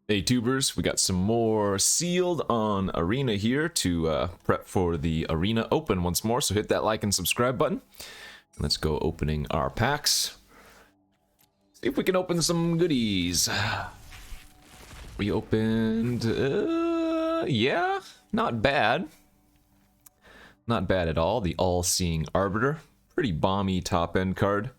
Hey tubers, we got some more sealed on Arena here to prep for the Arena Open once more, so hit that like and subscribe button. Let's go opening our packs. See if we can open some goodies. We opened, yeah, not bad. Not bad at all. The All-Seeing Arbiter, pretty bomby top-end card.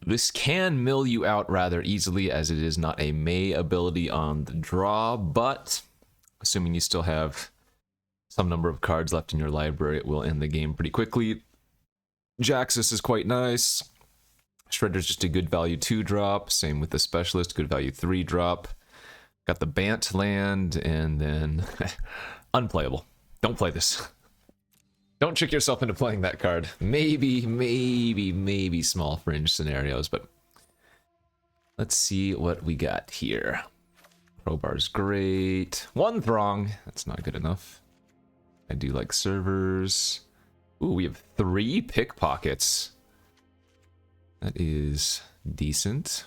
This can mill you out rather easily, as it is not a May ability on the draw, but assuming you still have some number of cards left in your library, it will end the game pretty quickly. Jaxus is quite nice. Shredder's just a good value 2-drop. Same with the Specialist, good value 3-drop. Got the Bant land, and then unplayable. Don't play this. Don't trick yourself into playing that card. Maybe small fringe scenarios, but let's see what we got here. Crowbar's great. One Throng. That's not good enough. I do like servers. Ooh, we have 3 pickpockets. That is decent.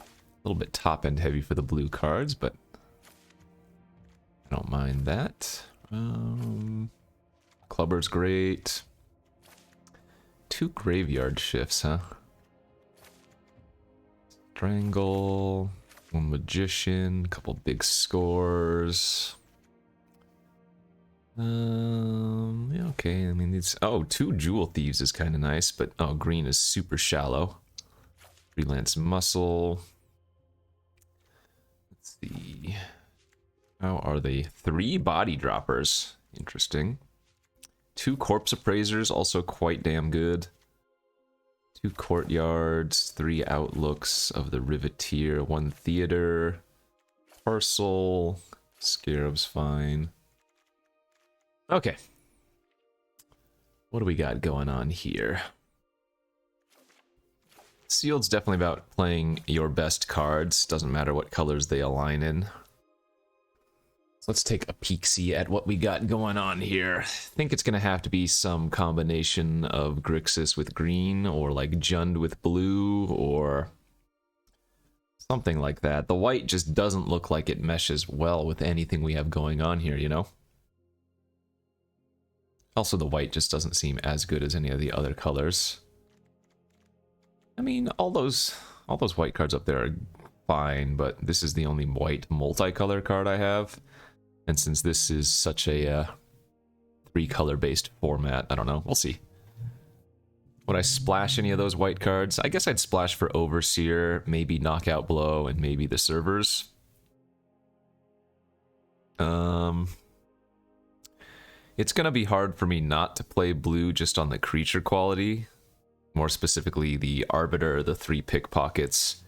A little bit top-end heavy for the blue cards, but I don't mind that. Clubber's great. 2 graveyard shifts, huh? Strangle, 1 magician, couple big scores. Yeah, okay. I mean, it's 2 jewel thieves is kind of nice, but green is super shallow. Freelance muscle. Let's see. How are they? 3 body droppers. Interesting. 2 corpse appraisers, also quite damn good. 2 courtyards, 3 outlooks of the Riveteer, 1 theater, parcel, scarab's fine. Okay. What do we got going on here? Sealed's definitely about playing your best cards. Doesn't matter what colors they align in. So let's take a peek-see at what we got going on here. I think it's going to have to be some combination of Grixis with green, or like Jund with blue, or something like that. The white just doesn't look like it meshes well with anything we have going on here, you know? Also, the white just doesn't seem as good as any of the other colors. I mean, all those white cards up there are fine, but this is the only white multicolor card I have. And since this is such a 3-color based format, I don't know. We'll see. Would I splash any of those white cards? I guess I'd splash for Overseer, maybe Knockout Blow, and maybe the servers. It's gonna be hard for me not to play blue just on the creature quality. More specifically, the Arbiter, the 3 pickpockets,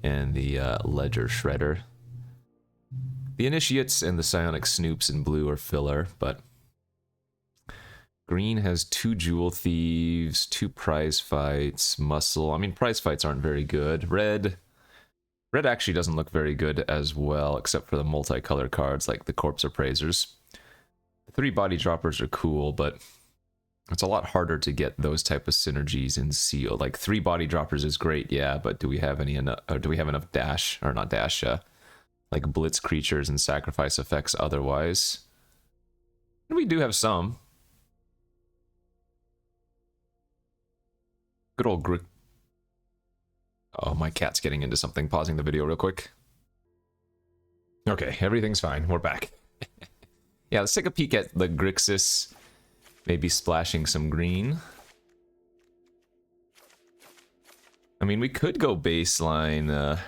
and the Ledger Shredder. The Initiates and the Psionic Snoops in blue are filler, but green has 2 Jewel Thieves, 2 Prize Fights, Muscle. I mean, Prize Fights aren't very good. Red actually doesn't look very good as well, except for the multicolor cards like the Corpse Appraisers. The 3 Body Droppers are cool, but it's a lot harder to get those type of synergies in Seal. Like 3 Body Droppers is great, yeah, but do we have enough dash, or not dash, like blitz creatures and sacrifice effects otherwise? And we do have some. Good old Oh, my cat's getting into something. Pausing the video real quick. Okay, everything's fine. We're back. Yeah, let's take a peek at the Grixis. Maybe splashing some green. I mean, we could go baseline.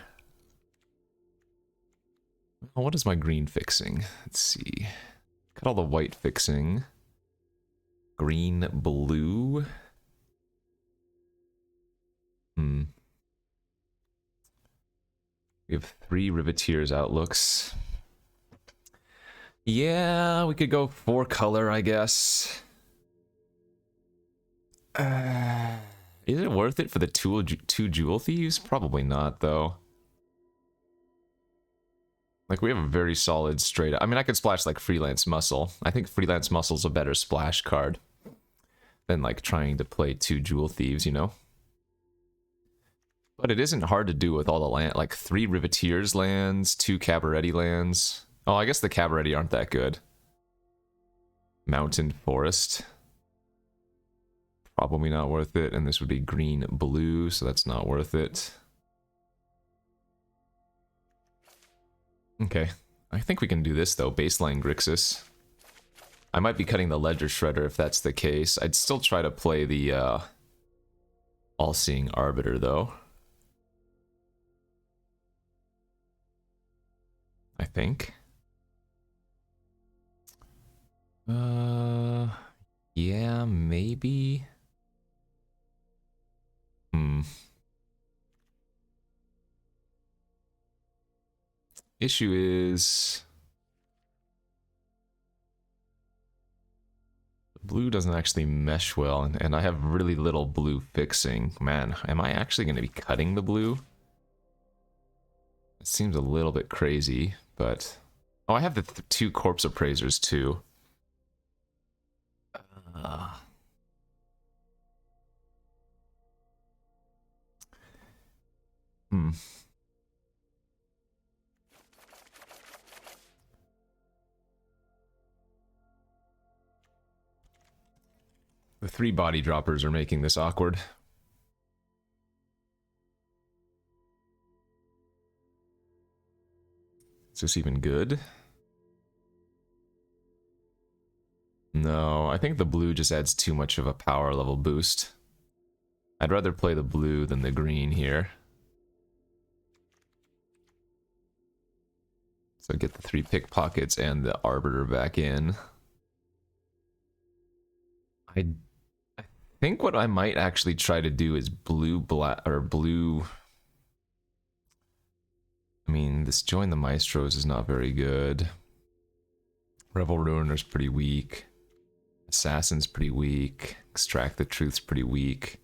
What is my green fixing? Let's see. Got all the white fixing. Green, blue. We have 3 Riveteers outlooks. Yeah, we could go 4 color, I guess. Is it worth it for the 2 Jewel Thieves? Probably not, though. Like, we have a very solid straight... I mean, I could splash, like, Freelance Muscle. I think Freelance Muscle's a better splash card than, like, trying to play 2 Jewel Thieves, you know? But it isn't hard to do with all the land, like 3 Riveteers lands, 2 Cabaretti lands. Oh, I guess the Cabaretti aren't that good. Mountain Forest. Probably not worth it, and this would be green blue, so that's not worth it. Okay, I think we can do this though, baseline Grixis. I might be cutting the Ledger Shredder if that's the case. I'd still try to play the All-Seeing Arbiter though. I think. Yeah, maybe. Issue is blue doesn't actually mesh well, and I have really little blue fixing. Man, am I actually going to be cutting the blue? It seems a little bit crazy, but... Oh, I have the 2 Corpse Appraisers too. The 3 body droppers are making this awkward. Is this even good? No, I think the blue just adds too much of a power level boost. I'd rather play the blue than the green here. So get the 3 Pickpockets and the Arbiter back in. I think what I might actually try to do is blue, black, or blue... I mean, this Join the Maestros is not very good. Revel Ruiner's pretty weak. Assassin's pretty weak. Extract the Truth's pretty weak.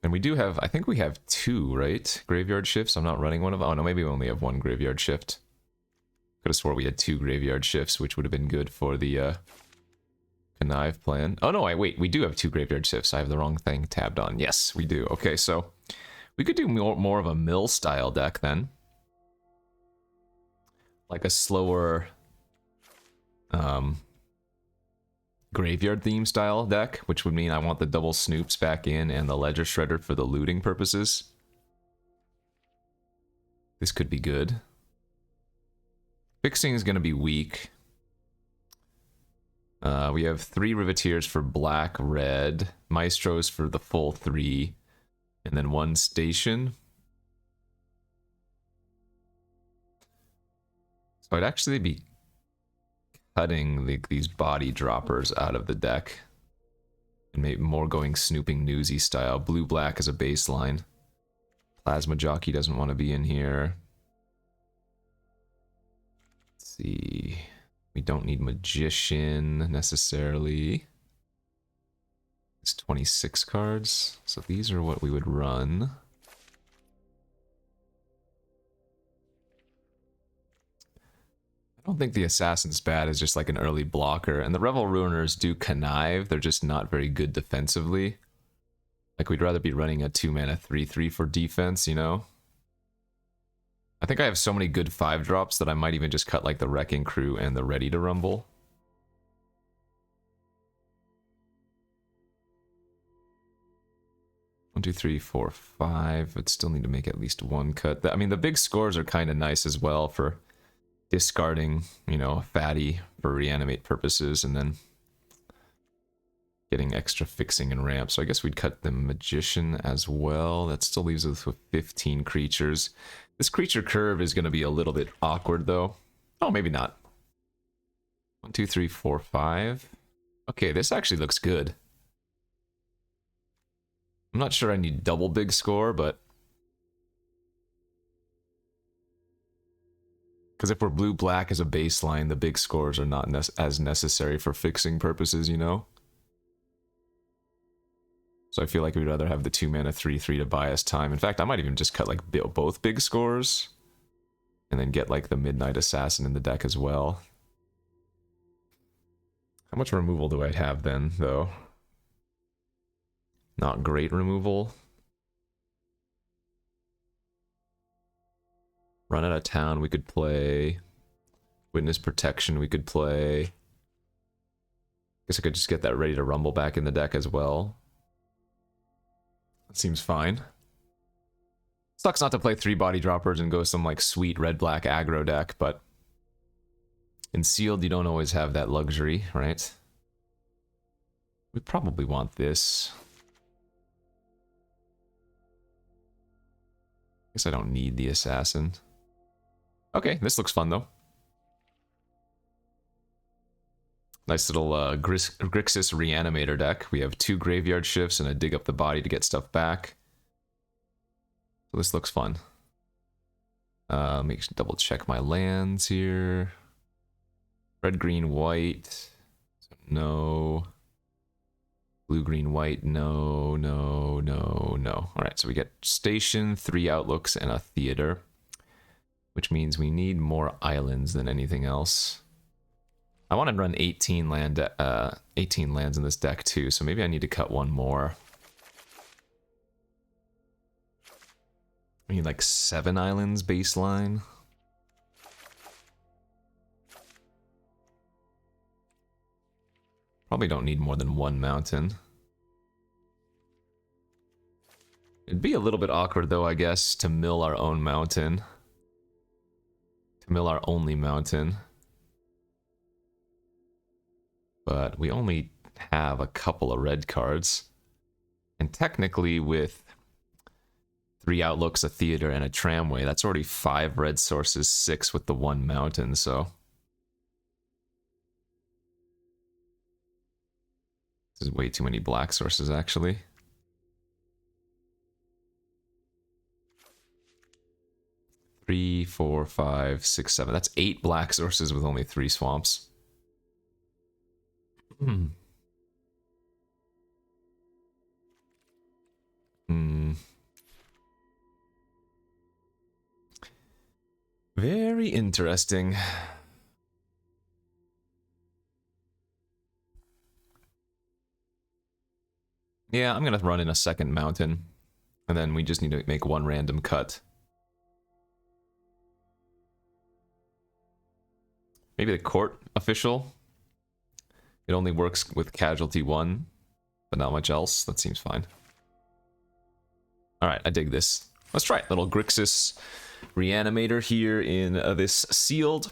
And we do have, I think we have 2, right? Graveyard shifts. I'm not running one of them. Oh no, maybe we only have 1 graveyard shift. Could have swore we had 2 graveyard shifts, which would have been good for the connive plan. Oh no, wait, we do have 2 graveyard shifts. I have the wrong thing tabbed on. Yes, we do. Okay, so we could do more of a mill style deck then. Like a slower graveyard theme style deck, which would mean I want the double snoops back in and the Ledger Shredder for the looting purposes. This could be good. Fixing is going to be weak. We have 3 Riveteers for black, red, Maestros for the full 3, and then 1 station. So I'd actually be cutting these body droppers out of the deck. And maybe more going snooping newsy style. Blue-black as a baseline. Plasma Jockey doesn't want to be in here. Let's see... We don't need Magician, necessarily. It's 26 cards, so these are what we would run. I don't think the Assassin's bad as just like an early blocker, and the Revel Ruiners do connive, they're just not very good defensively. Like, we'd rather be running a 2-mana 3/3 for defense, you know? I think I have so many good 5-drops that I might even just cut like the Wrecking Crew and the Ready to Rumble. One, two, three, four, 5. I'd still need to make at least 1 cut. I mean, the big scores are kind of nice as well for discarding, you know, a fatty for reanimate purposes and then getting extra fixing and ramp. So I guess we'd cut the Magician as well. That still leaves us with 15 creatures. This creature curve is going to be a little bit awkward, though. Oh, maybe not. 1, 2, 3, 4, 5. Okay, this actually looks good. I'm not sure I need double big score, but... Because if we're blue-black as a baseline, the big scores are not as necessary for fixing purposes, you know? So I feel like we'd rather have the 2-mana 3/3 to buy us time. In fact, I might even just cut like both big scores. And then get like the Midnight Assassin in the deck as well. How much removal do I have then, though? Not great removal. Run out of town, we could play. Witness protection, we could play. Guess I could just get that ready to rumble back in the deck as well. That seems fine. Sucks not to play 3 body droppers and go some like sweet red-black aggro deck, but in sealed you don't always have that luxury, right? We probably want this. Guess I don't need the assassin. Okay, this looks fun though. Nice little Grixis Reanimator deck. We have 2 graveyard shifts and a dig up the body to get stuff back. So this looks fun. Make sure double check my lands here. Red, green, white. No. Blue, green, white. No, no, no, no. Alright, so we get station, 3 outlooks, and a theater. Which means we need more islands than anything else. I want to run 18 lands in this deck too, so maybe I need to cut 1 more. I need like 7 islands baseline. Probably don't need more than 1 mountain. It'd be a little bit awkward though, I guess, to mill our own mountain. To mill our only mountain. But we only have a couple of red cards. And technically with 3 outlooks, a theater, and a tramway, that's already 5 red sources, 6 with the 1 mountain, so... This is way too many black sources, actually. Three, 4, 5, 6, 7. That's 8 black sources with only 3 swamps. Very interesting. Yeah, I'm gonna run in a second mountain. And then we just need to make 1 random cut. Maybe the court official. It only works with casualty 1, but not much else. That seems fine. Alright, I dig this. Let's try it. Little Grixis Reanimator here in this sealed.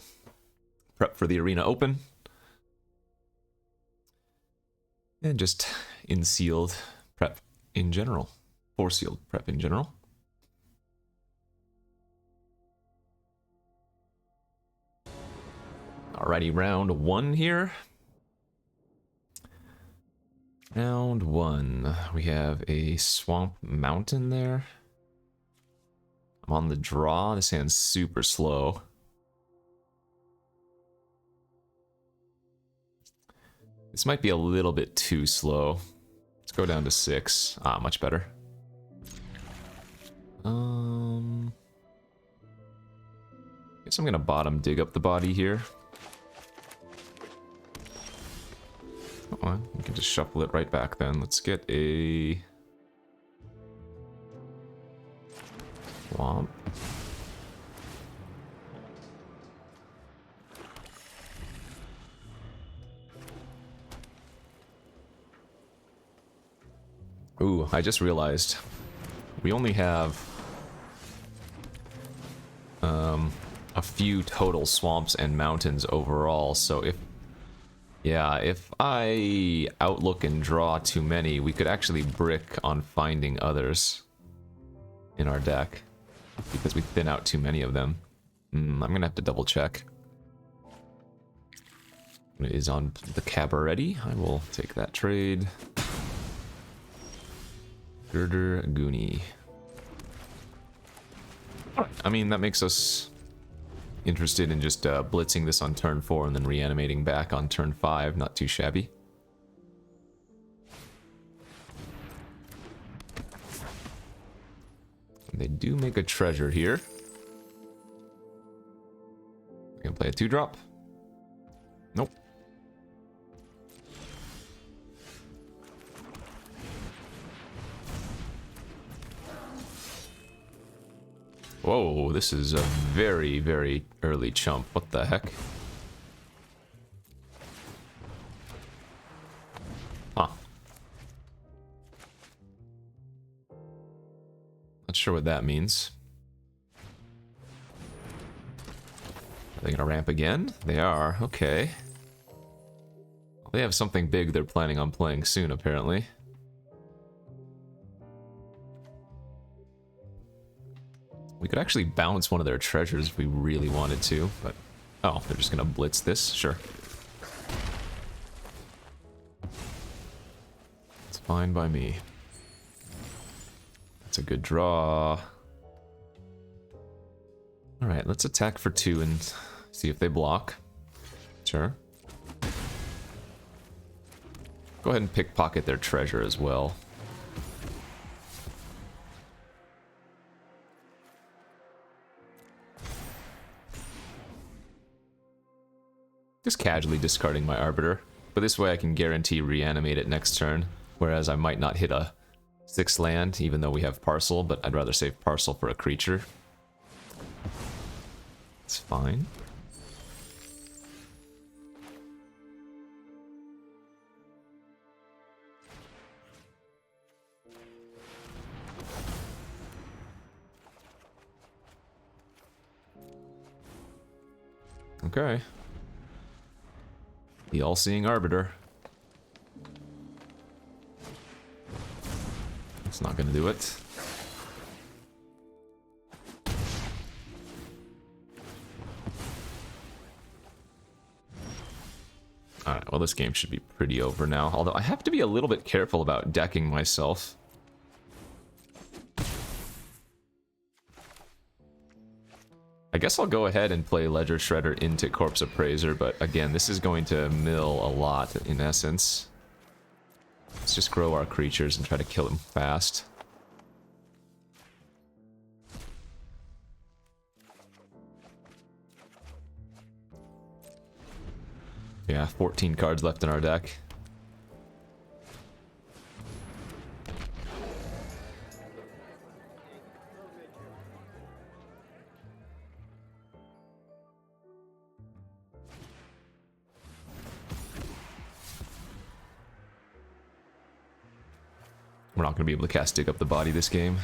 Prep for the Arena Open. And just in sealed prep in general. For sealed prep in general. Alrighty, round 1 here. Round 1. We have a Swamp Mountain there. I'm on the draw. This hand's super slow. This might be a little bit too slow. Let's go down to 6. Ah, much better. Guess I'm gonna bottom dig up the body here. Oh, we can just shuffle it right back then. Let's get a swamp. Ooh, I just realized we only have a few total swamps and mountains overall, so if I outlook and draw too many, we could actually brick on finding others in our deck because we thin out too many of them. I'm gonna have to double check. It is on the cab already. I will take that trade. Girder Goonie. I mean, that makes us interested in just blitzing this on turn 4 and then reanimating back on turn 5. Not too shabby. And they do make a treasure here. We can play a 2-drop. Nope. Whoa, this is a very, very early chump. What the heck? Huh. Not sure what that means. Are they gonna ramp again? They are, okay. Well, they have something big they're planning on playing soon, apparently. We could actually bounce one of their treasures if we really wanted to, but... Oh, they're just gonna blitz this? Sure. It's fine by me. That's a good draw. Alright, let's attack for 2 and see if they block. Sure. Go ahead and pickpocket their treasure as well. Just casually discarding my Arbiter, but this way I can guarantee reanimate it next turn, whereas I might not hit a 6 land, even though we have Parcel, but I'd rather save Parcel for a creature. It's fine. Okay. The all-seeing Arbiter. It's not gonna do it. Alright, well this game should be pretty over now. Although I have to be a little bit careful about decking myself. I guess I'll go ahead and play Ledger Shredder into Corpse Appraiser, but again, this is going to mill a lot in essence. Let's just grow our creatures and try to kill them fast. Yeah, 14 cards left in our deck. We're not going to be able to cast Dig Up the Body this game.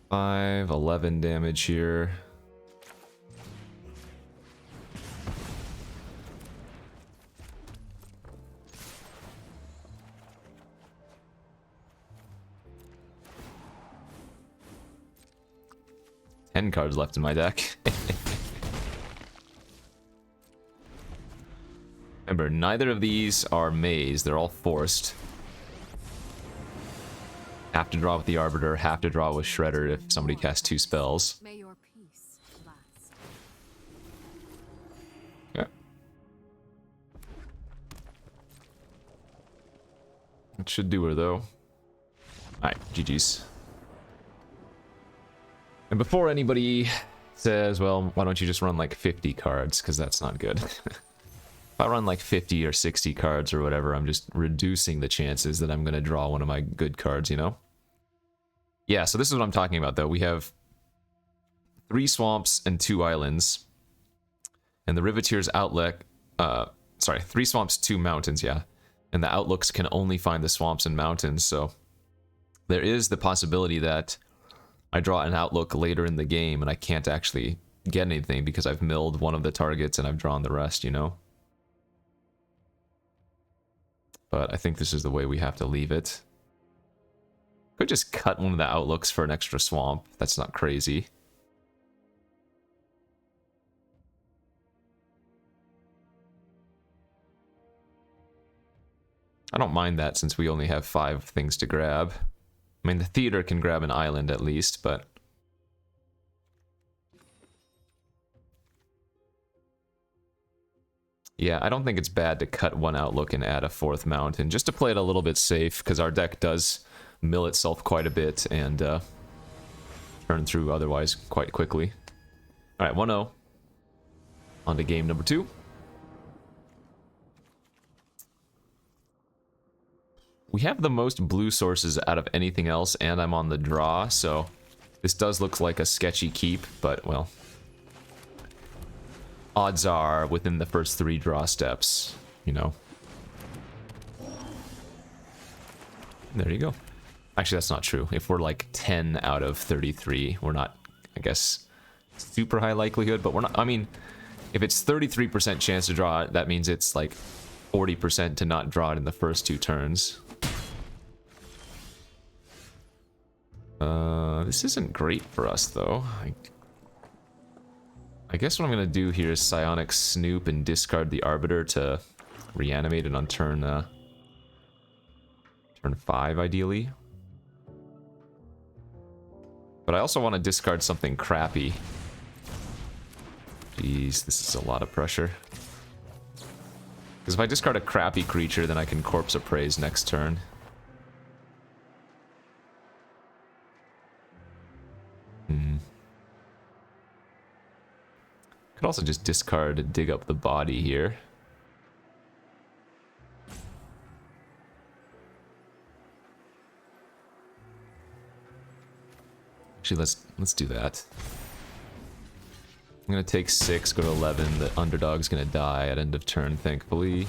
Five, 11 damage here. Ten cards left in my deck. Remember, neither of these are maze, they're all forced. Have to draw with the Arbiter, have to draw with Shredder if somebody casts 2 spells. May your peace last. Yeah. That should do her though. Alright, GG's. And before anybody says, well, why don't you just run like 50 cards, because that's not good. If I run like 50 or 60 cards or whatever, I'm just reducing the chances that I'm going to draw one of my good cards, you know? Yeah, so this is what I'm talking about, though. We have 3 swamps and 2 islands. And the Riveteer's outlet... 3 swamps, 2 mountains, yeah. And the outlooks can only find the swamps and mountains, so... There is the possibility that I draw an outlook later in the game and I can't actually get anything because I've milled one of the targets and I've drawn the rest, you know? But I think this is the way we have to leave it. Could just cut one of the outlooks for an extra swamp. That's not crazy. I don't mind that since we only have 5 things to grab. I mean, the theater can grab an island at least, but... Yeah, I don't think it's bad to cut one outlook and add a 4th mountain, just to play it a little bit safe, because our deck does mill itself quite a bit and turn through otherwise quite quickly. Alright, 1-0. On to game number 2. We have the most blue sources out of anything else, and I'm on the draw, so this does look like a sketchy keep, but, well, odds are within the first 3 draw steps, you know. There you go. Actually, that's not true. If we're like 10 out of 33, we're not, I guess, super high likelihood, but we're not, I mean, if it's 33% chance to draw it, that means it's like 40% to not draw it in the first 2 turns. This isn't great for us, though. I guess what I'm going to do here is Psionic Snoop and discard the Arbiter to reanimate it on turn 5, ideally. But I also want to discard something crappy. Jeez, this is a lot of pressure. Because if I discard a crappy creature, then I can Corpse Appraise next turn. Could also just discard Dig Up the Body here. Actually, let's do that. I'm gonna take 6, go to 11. The underdog's gonna die at end of turn, thankfully.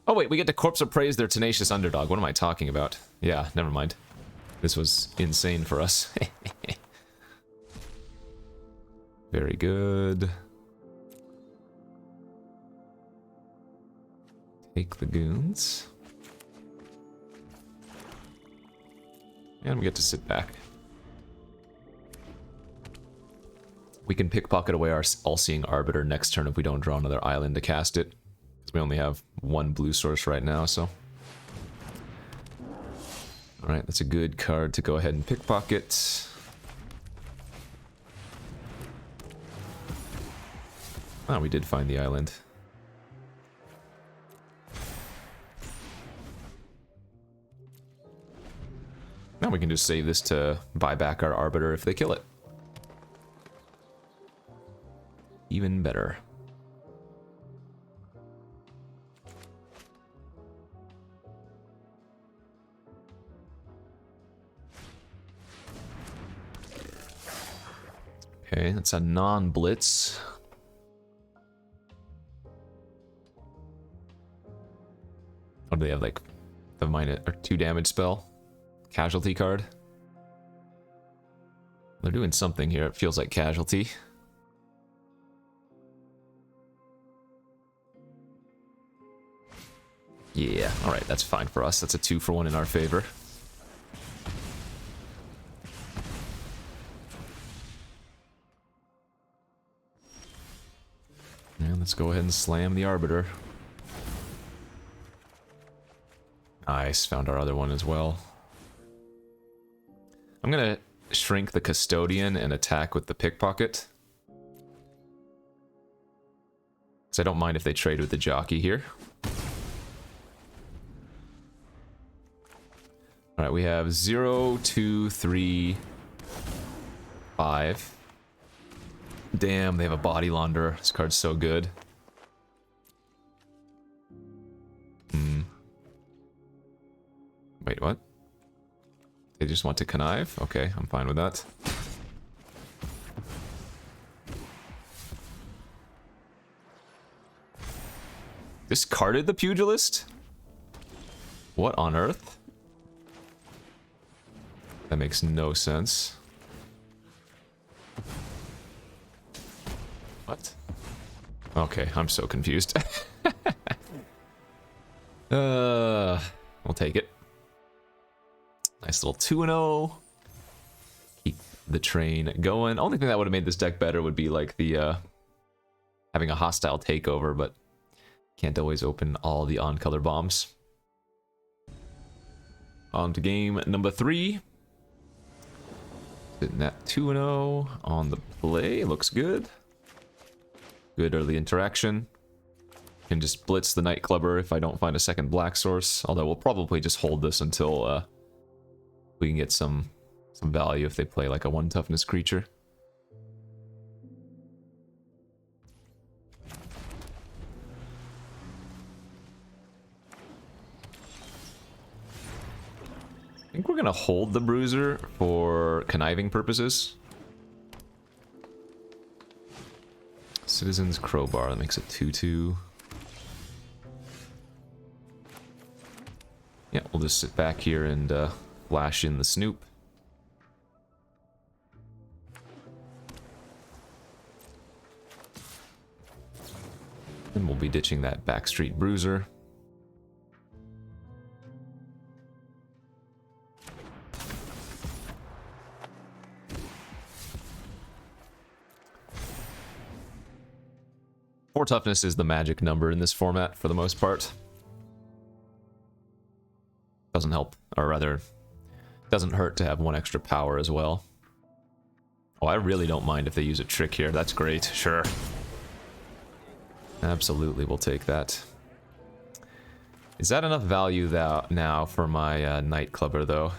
Oh wait, we get to Corpse Appraise their Tenacious Underdog. What am I talking about? Yeah, never mind. This was insane for us. Very good. Take the goons. And we get to sit back. We can pickpocket away our All-Seeing Arbiter next turn if we don't draw another island to cast it. Because we only have 1 blue source right now, so... Alright, that's a good card to go ahead and pickpocket. Oh, we did find the island. Now we can just save this to buy back our Arbiter if they kill it. Even better. Okay, that's a non-blitz. What do they have, like the -2 damage spell? Casualty card? They're doing something here. It feels like casualty. Yeah, alright, that's fine for us. That's a 2-for-1 in our favor. And let's go ahead and slam the Arbiter. Nice, found our other one as well. I'm gonna shrink the Custodian and attack with the Pickpocket. Because I don't mind if they trade with the Jockey here. Alright, we have 0, 2, 3, 5. Damn, they have a Body Launderer. This card's so good. Wait, what? They just want to connive? Okay, I'm fine with that. Discarded the Pugilist? What on earth? That makes no sense. What? Okay, I'm so confused. We'll take it. Nice little 2-0. Keep the train going. Only thing that would have made this deck better would be like the having a hostile takeover, but can't always open all the on-color bombs. On to game number 3. Sitting at 2-0 on the play. Looks good. Good early interaction. Can just blitz the Nightclubber if I don't find a second black source. Although we'll probably just hold this until we can get some value if they play like a 1 toughness creature. think we're gonna hold the Bruiser for conniving purposes. Citizen's Crowbar, that makes it 2/2. Yeah, we'll just sit back here and flash in the Snoop. And we'll be ditching that Backstreet Bruiser. Four toughness is the magic number in this format for the most part. Doesn't help, or rather, doesn't hurt to have one extra power as well. Oh, I really don't mind if they use a trick here. That's great. Sure. Absolutely, we'll take that. Is that enough value now for my Night Clubber, though?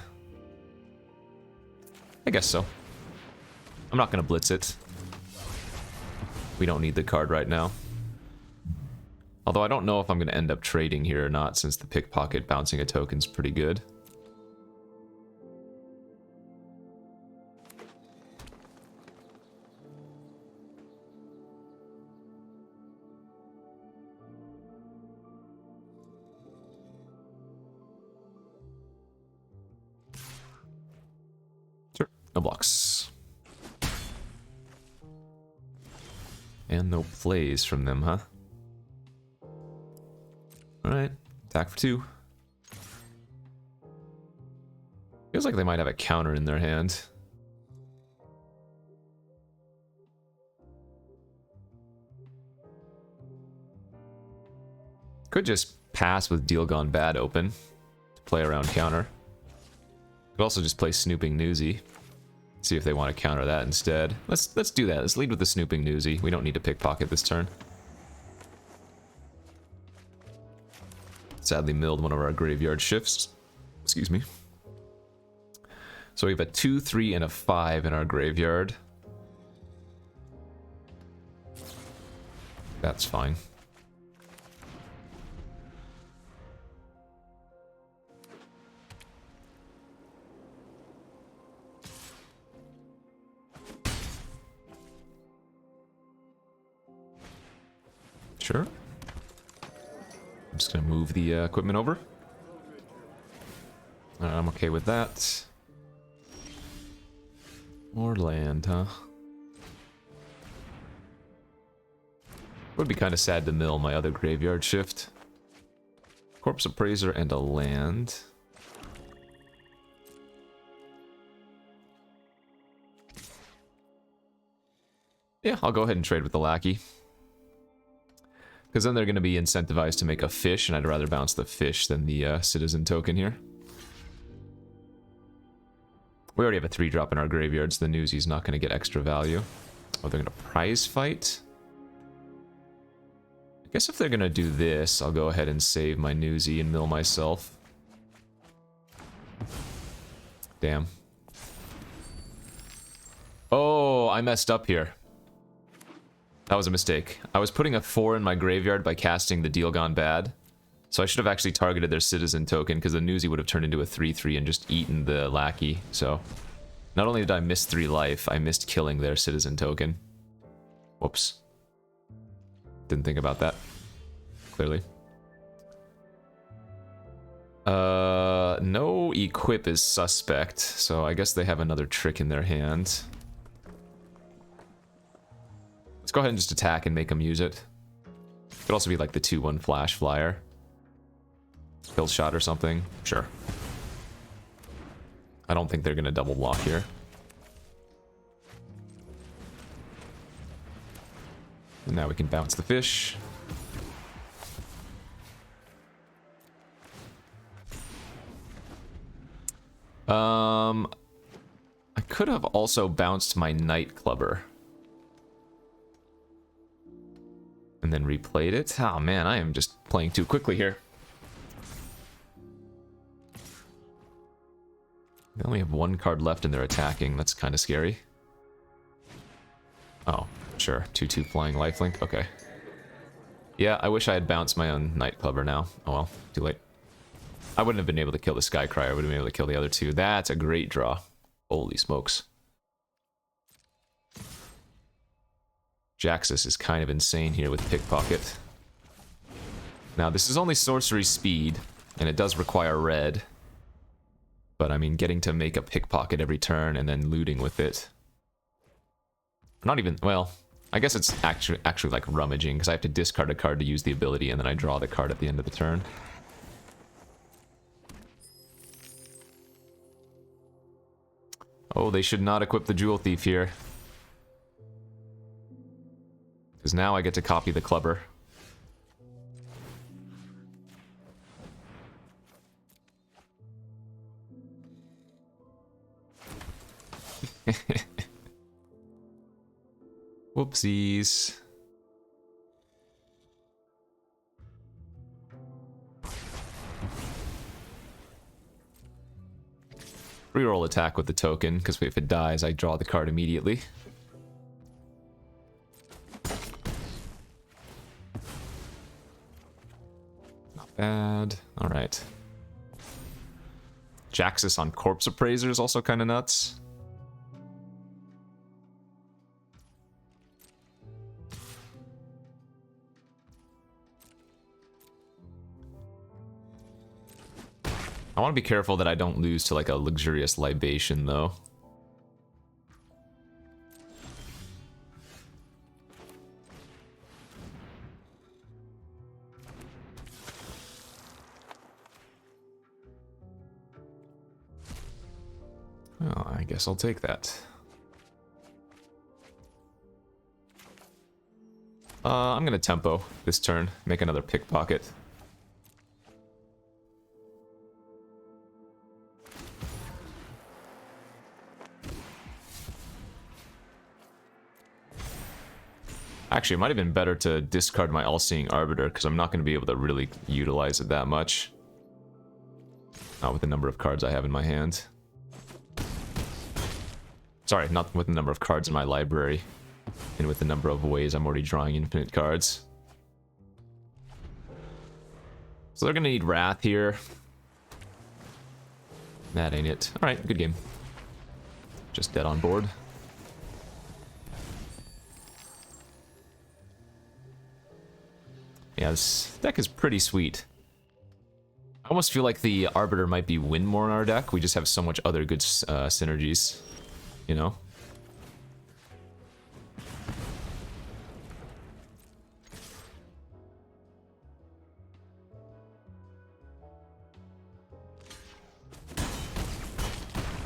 I guess so. I'm not going to blitz it. We don't need the card right now. Although I don't know if I'm going to end up trading here or not, since the pickpocket bouncing a token's pretty good. Sure, no blocks. And no plays from them, huh? Alright, attack for 2. Feels like they might have a counter in their hand. Could just pass with Deal Gone Bad open to play around counter. Could also just play Snooping Newsy. See if they want to counter that instead. Let's do that. Let's lead with the Snooping Newsy. We don't need to pickpocket this turn. Sadly milled one of our graveyard shifts. Excuse me. So we have a 2, 3, and a 5 in our graveyard. That's fine. Sure. I'm just gonna move the equipment over. I'm okay with that. More land, huh? Would be kind of sad to mill my other graveyard shift. Corpse Appraiser and a land. Yeah, I'll go ahead and trade with the Lackey. Because then they're going to be incentivized to make a fish, and I'd rather bounce the fish than the citizen token here. We already have a 3-drop in our graveyard, so the Newsy's not going to get extra value. Oh, they're going to prize fight? I guess if they're going to do this, I'll go ahead and save my Newsy and mill myself. Damn. Oh, I messed up here. That was a mistake. I was putting a 4 in my graveyard by casting the Deal Gone Bad. So I should have actually targeted their citizen token, because the Newsy would have turned into a 3/3 and just eaten the Lackey. So not only did I miss 3 life, I missed killing their citizen token. Whoops. Didn't think about that. Clearly. No equip is suspect, so I guess they have another trick in their hand. Let's go ahead and just attack and make them use it. Could also be like the 2/1 flash flyer. Kill shot or something. Sure. I don't think they're going to double block here. And now we can bounce the fish. I could have also bounced my Night Clubber. And then replayed it. Oh man, I am just playing too quickly here. They only have 1 card left and they're attacking. That's kind of scary. Oh, sure. 2/2 flying lifelink. Okay. Yeah, I wish I had bounced my own Night Clubber now. Oh well, too late. I wouldn't have been able to kill the Skycryer. I would have been able to kill the other two. That's a great draw. Holy smokes. Jaxus is kind of insane here with Pickpocket. Now, this is only sorcery speed, and it does require red. But, I mean, getting to make a Pickpocket every turn and then looting with it. Not even, well, I guess it's actually like rummaging, because I have to discard a card to use the ability, and then I draw the card at the end of the turn. Oh, they should not equip the Jewel Thief here. Because now I get to copy the Clubber. Whoopsies. Reroll attack with the token, because if it dies, I draw the card immediately. Not bad. Alright. Jaxus on Corpse Appraiser is also kind of nuts. I want to be careful that I don't lose to like a luxurious libation, though. Oh, I guess I'll take that. I'm gonna tempo this turn, make another Pickpocket. Actually, it might have been better to discard my All-Seeing Arbiter, because I'm not going to be able to really utilize it that much. Not with the number of cards I have in my hand. Sorry, not with the number of cards in my library. And with the number of ways I'm already drawing infinite cards. So they're going to need Wrath here. That ain't it. Alright, good game. Just dead on board. Yeah, this deck is pretty sweet. I almost feel like the Arbiter might be win more in our deck. We just have so much other good synergies, you know?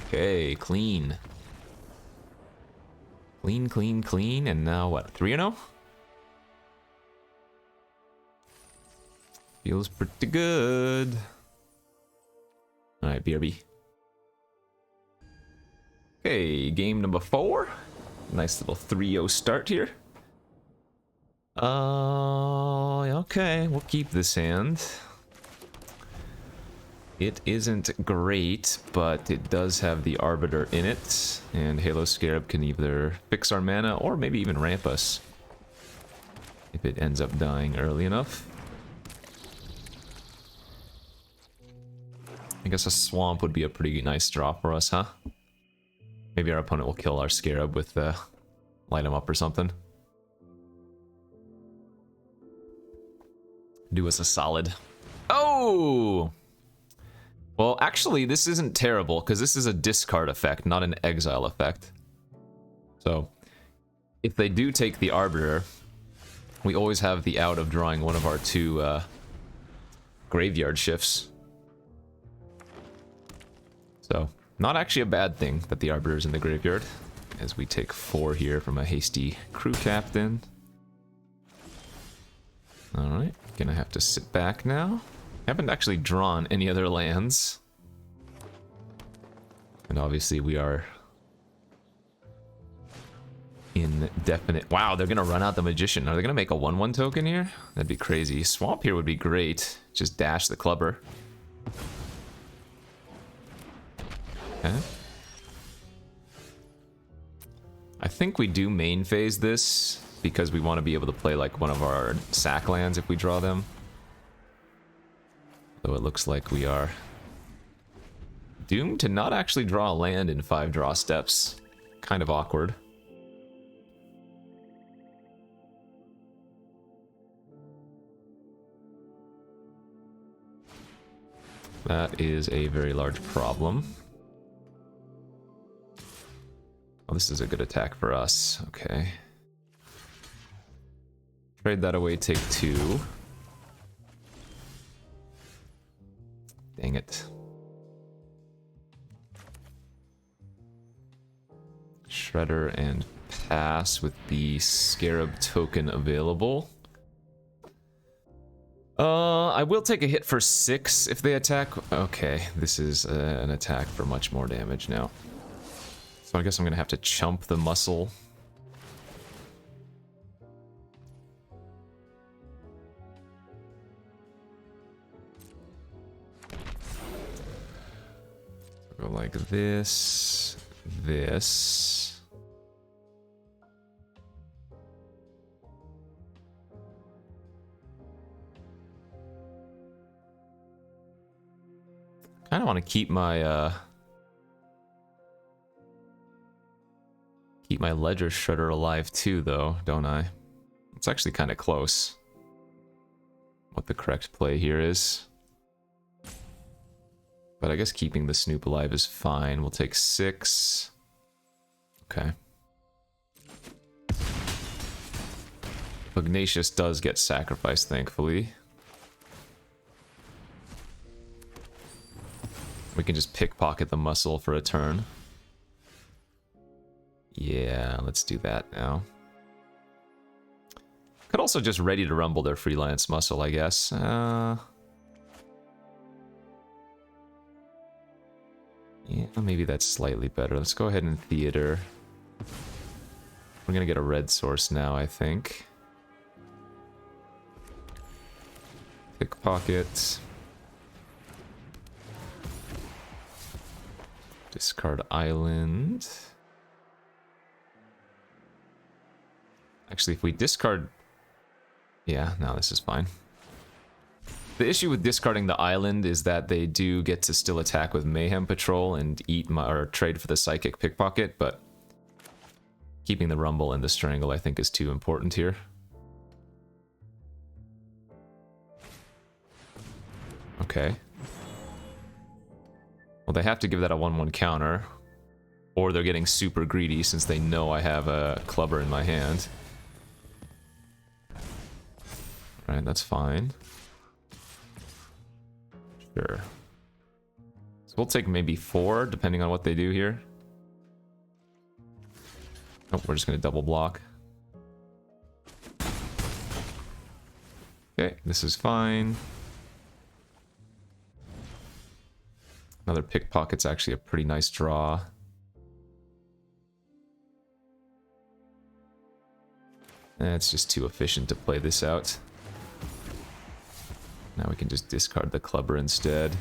Okay, clean. Clean, clean, clean, and now what, 3-0? Feels pretty good. Alright, BRB. Okay, game number 4. Nice little 3-0 start here. Okay, we'll keep this hand. It isn't great, but it does have the Arbiter in it, and Halo Scarab can either fix our mana or maybe even ramp us if it ends up dying early enough. I guess a Swamp would be a pretty nice draw for us, huh? Maybe our opponent will kill our Scarab with light him up or something. Do us a solid. Oh! Well, actually, this isn't terrible, because this is a discard effect, not an exile effect. So, if they do take the Arbiter, we always have the out of drawing one of our two graveyard shifts. So, not actually a bad thing that the Arbiter is in the graveyard, as we take 4 here from a hasty crew captain. Alright, gonna have to sit back now. Haven't actually drawn any other lands. And obviously we are indefinite. Wow, they're gonna run out the Magician. Are they gonna make a 1/1 token here? That'd be crazy. Swamp here would be great. Just dash the Clubber. Okay. I think we do main phase this because we want to be able to play like one of our sack lands if we draw them. Though it looks like we are doomed to not actually draw a land in 5 draw steps. Kind of awkward. That is a very large problem. Oh, this is a good attack for us. Okay. Trade that away, take 2. Dang it. Shredder and pass with the Scarab token available. I will take a hit for 6 if they attack. Okay, this is an attack for much more damage now. So I guess I'm gonna have to chump the muscle. Go like this, this. I kind of want to keep my Ledger Shredder alive too, though, don't I? It's actually kind of close. What the correct play here is. But I guess keeping the Snoop alive is fine. We'll take 6. Okay. Pugnacious does get sacrificed, thankfully. We can just pickpocket the muscle for a turn. Yeah, let's do that now. Could also just ready to rumble their freelance muscle, I guess. Yeah, maybe that's slightly better. Let's go ahead and theater. We're gonna get a red source now, I think. Pickpocket. Discard island. Actually, if we discard... Yeah, no, this is fine. The issue with discarding the island is that they do get to still attack with Mayhem Patrol and eat my, or trade for the Psychic Pickpocket, but keeping the Rumble and the Strangle I think is too important here. Okay. Well, they have to give that a 1/1 counter, or they're getting super greedy since they know I have a Clubber in my hand. Alright, that's fine. Sure. So we'll take maybe 4, depending on what they do here. Oh, we're just going to double block. Okay, this is fine. Another Pickpocket's actually a pretty nice draw. It's just too efficient to play this out. Now we can just discard the Clubber instead.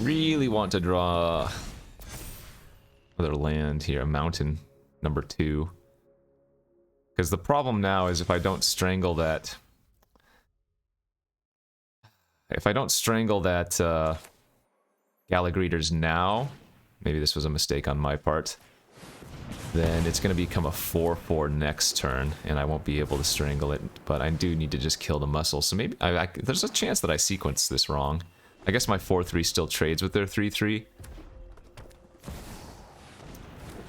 Really want to draw another land here, a mountain, number 2. Because the problem now is if I don't strangle that... If I don't strangle that Gallagreeters now, maybe this was a mistake on my part, then it's going to become a 4/4 next turn, and I won't be able to strangle it, but I do need to just kill the muscle, so maybe there's a chance that I sequenced this wrong. I guess my 4/3 still trades with their 3/3.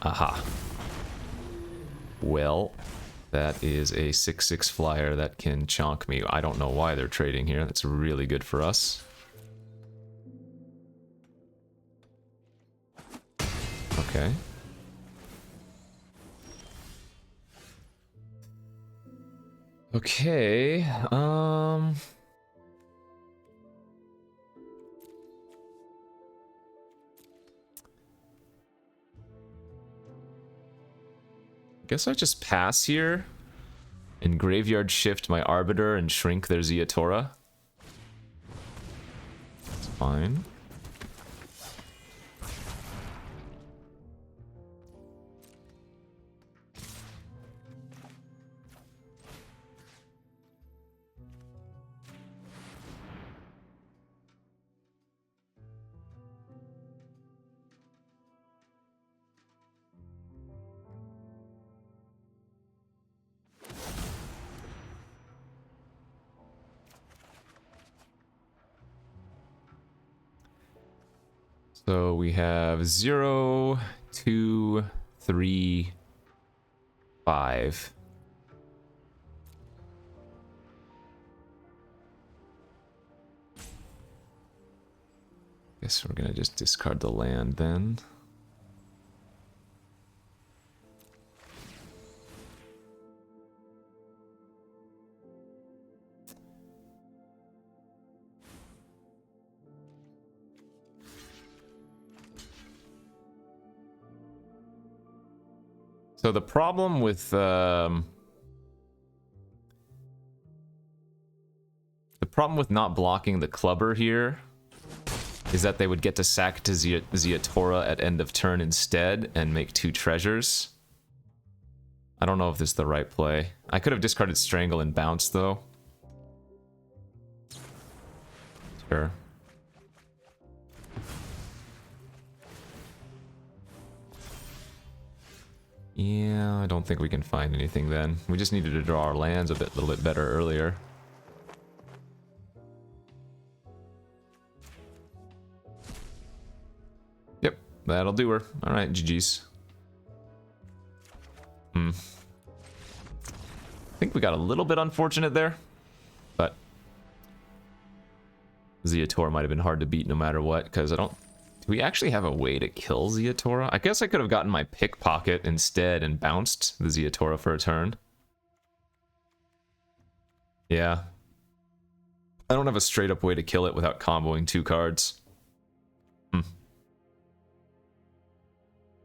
Aha. Well, that is a 6/6 flyer that can chonk me. I don't know why they're trading here. That's really good for us. Okay. Okay, guess I just pass here and graveyard shift my Arbiter and shrink their Ziatora. That's fine. So we have 0, 2, 3, 5. Guess we're gonna just discard the land then. So the problem with not blocking the clubber here is that they would get to sack to Ziatora at end of turn instead and make 2 treasures. I don't know if this is the right play. I could have discarded Strangle and Bounce though. Sure. Yeah, I don't think we can find anything then. We just needed to draw our lands a little bit better earlier. Yep, that'll do her. Alright, GG's. I think we got a little bit unfortunate there, but Ziatora might have been hard to beat no matter what, because I don't... Do we actually have a way to kill Ziatora? I guess I could have gotten my pickpocket instead and bounced the Ziatora for a turn. Yeah. I don't have a straight up way to kill it without comboing 2 cards.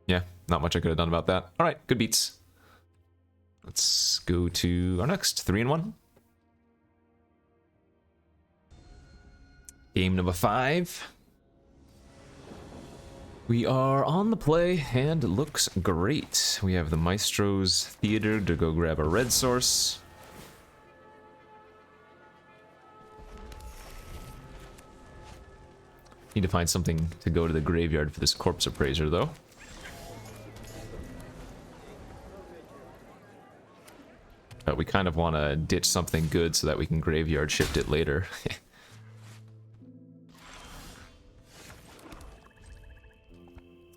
Yeah, not much I could have done about that. Alright, good beats. Let's go to our next 3-in-1. Game number 5. We are on the play, and it looks great. We have the Maestro's Theater to go grab a red source. Need to find something to go to the graveyard for this Corpse Appraiser, though. But we kind of want to ditch something good so that we can graveyard shift it later.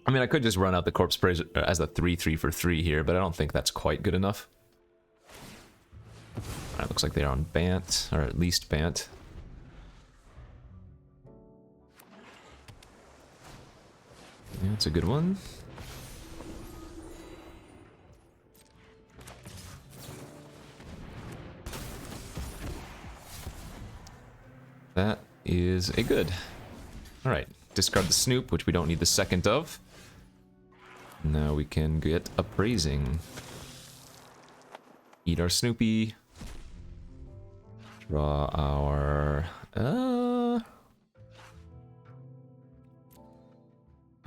I mean, I could just run out the Corpse Appraiser as a 3/3 for 3 here, but I don't think that's quite good enough. Alright, looks like they're on Bant, or at least Bant. Yeah, it's a good one. That is a good. Alright, discard the Snoop, which we don't need the second of. Now we can get Appraising. Eat our Snoopy. Draw our... I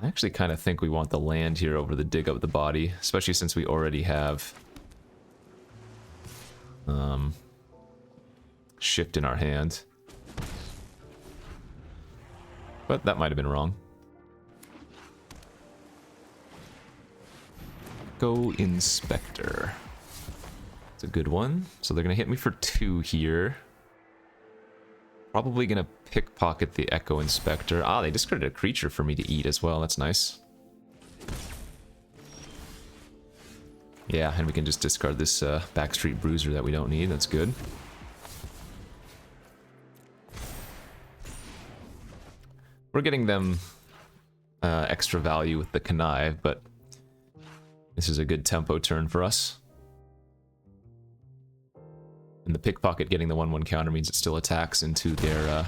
actually kind of think we want the land here over the Dig Up the Body, especially since we already have Shift in our hand. But that might have been wrong. Go Inspector. It's a good one. So they're going to hit me for 2 here. Probably going to pickpocket the Echo Inspector. Ah, they discarded a creature for me to eat as well. That's nice. Yeah, and we can just discard this Backstreet Bruiser that we don't need. That's good. We're getting them extra value with the Connive, but this is a good tempo turn for us. And the Pickpocket getting the 1/1 counter means it still attacks into their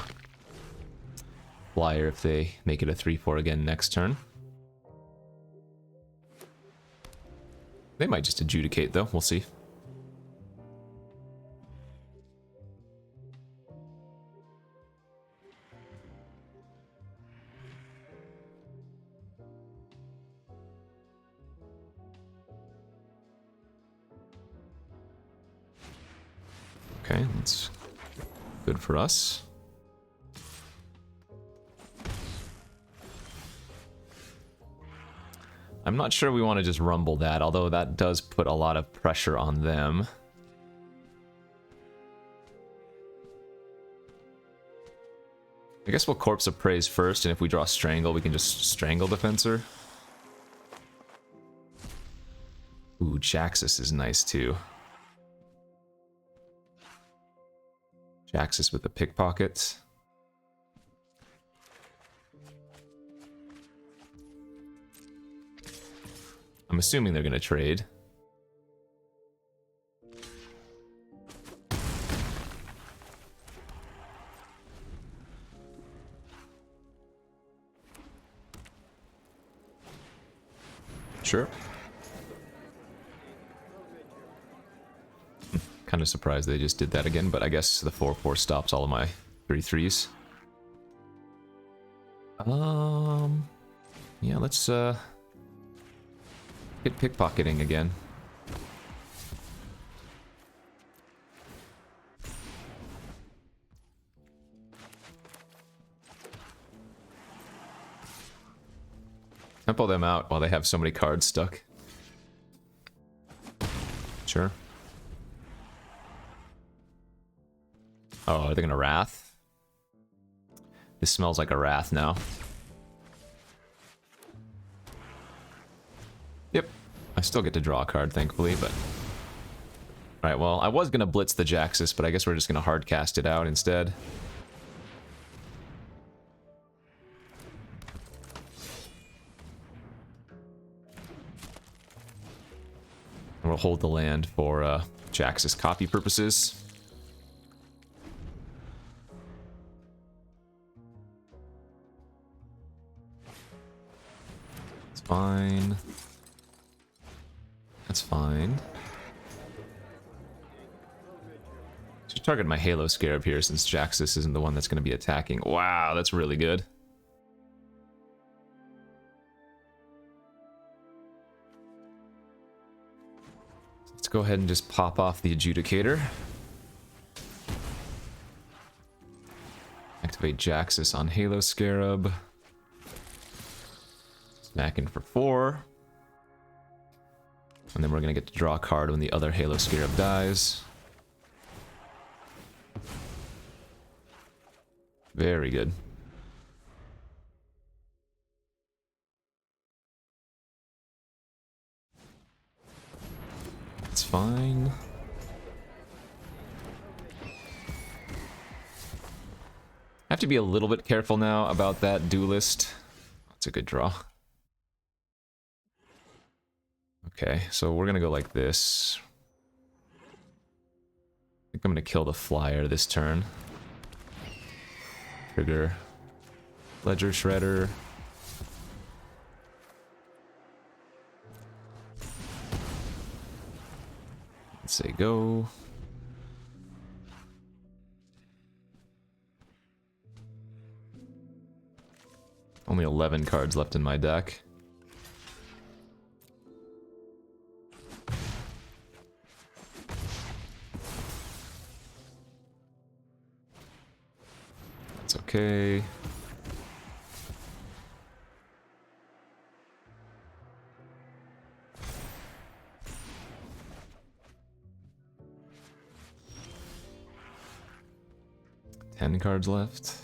flyer if they make it a 3/4 again next turn. They might just adjudicate though, we'll see. Okay, that's good for us. I'm not sure we want to just rumble that, although that does put a lot of pressure on them. I guess we'll Corpse of Praise first, and if we draw Strangle, we can just Strangle the Fencer. Ooh, Jaxus is nice too. Jaxus with the Pickpocket. I'm assuming they're going to trade. Sure. Kind of surprised they just did that again, but I guess the 4/4 stops all of my 3/3s. Yeah, let's get pickpocketing again. Temple them out while they have so many cards stuck. Sure. Oh, are they gonna Wrath? This smells like a Wrath now. Yep. I still get to draw a card, thankfully, but... Alright, well, I was gonna Blitz the Jaxus, but I guess we're just gonna hard cast it out instead. And we'll hold the land for Jaxus copy purposes. It's fine. That's fine. Should target my Halo Scarab here since Jaxus isn't the one that's going to be attacking. Wow, that's really good. Let's go ahead and just pop off the Adjudicator. Activate Jaxus on Halo Scarab. Smacking for 4. And then we're going to get to draw a card when the other Halo Scarab dies. Very good. It's fine. I have to be a little bit careful now about that Duelist. That's a good draw. Okay, so we're gonna go like this. I think I'm gonna kill the Flyer this turn. Trigger. Ledger Shredder. Let's say go. Only 11 cards left in my deck. That's okay. Ten cards left.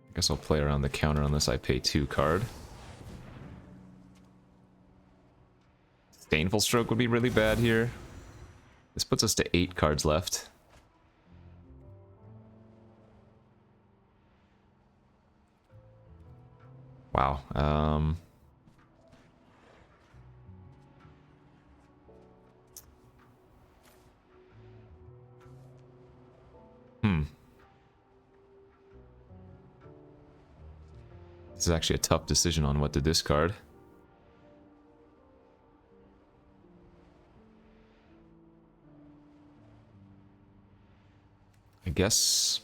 I guess I'll play around the counter unless I pay 2 card. Disdainful Stroke would be really bad here. This puts us to 8 cards left. Wow. This is actually a tough decision on what to discard. I guess.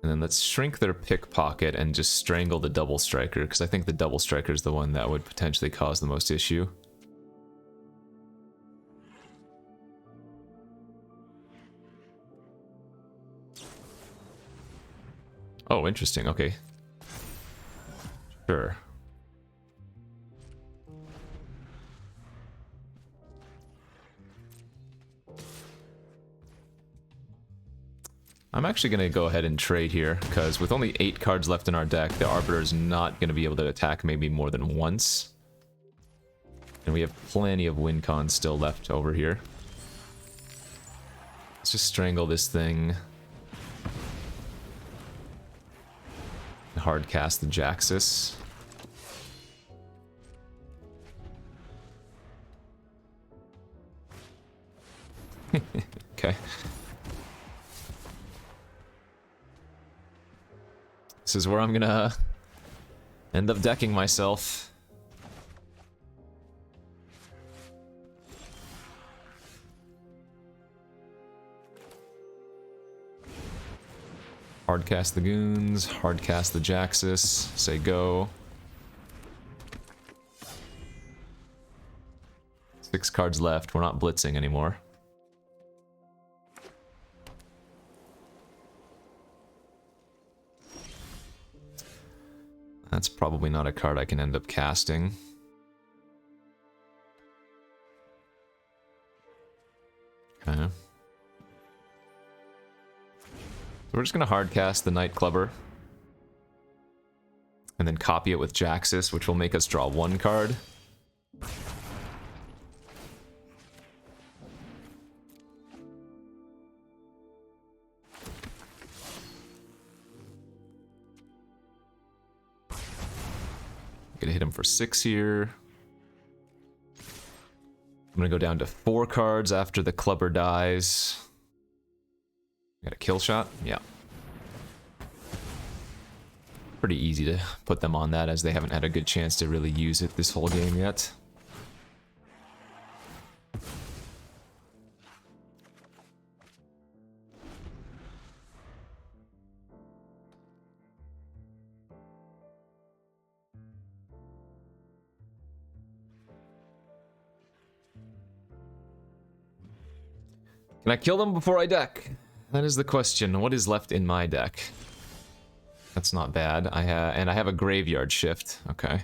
And then let's shrink their Pickpocket and just strangle the Double Striker, because I think the Double Striker is the one that would potentially cause the most issue. Oh, interesting. Okay. Sure. I'm actually going to go ahead and trade here, because with only 8 cards left in our deck, the Arbiter is not going to be able to attack maybe more than once. And we have plenty of win cons still left over here. Let's just strangle this thing. Hard cast the Jaxus. Okay. This is where I'm gonna end up decking myself. Hardcast the goons, hardcast the Jaxus, say go. 6 cards left, we're not blitzing anymore. That's probably not a card I can end up casting. Okay. So we're just gonna hardcast the Night Clubber. And then copy it with Jaxus, which will make us draw 1 card. Gonna hit him for 6 here. I'm gonna go down to 4 cards after the Clubber dies. Got a kill shot? Yeah. Pretty easy to put them on that, as they haven't had a good chance to really use it this whole game yet. Can I kill them before I deck? That is the question. What is left in my deck? That's not bad. I have a graveyard shift. Okay.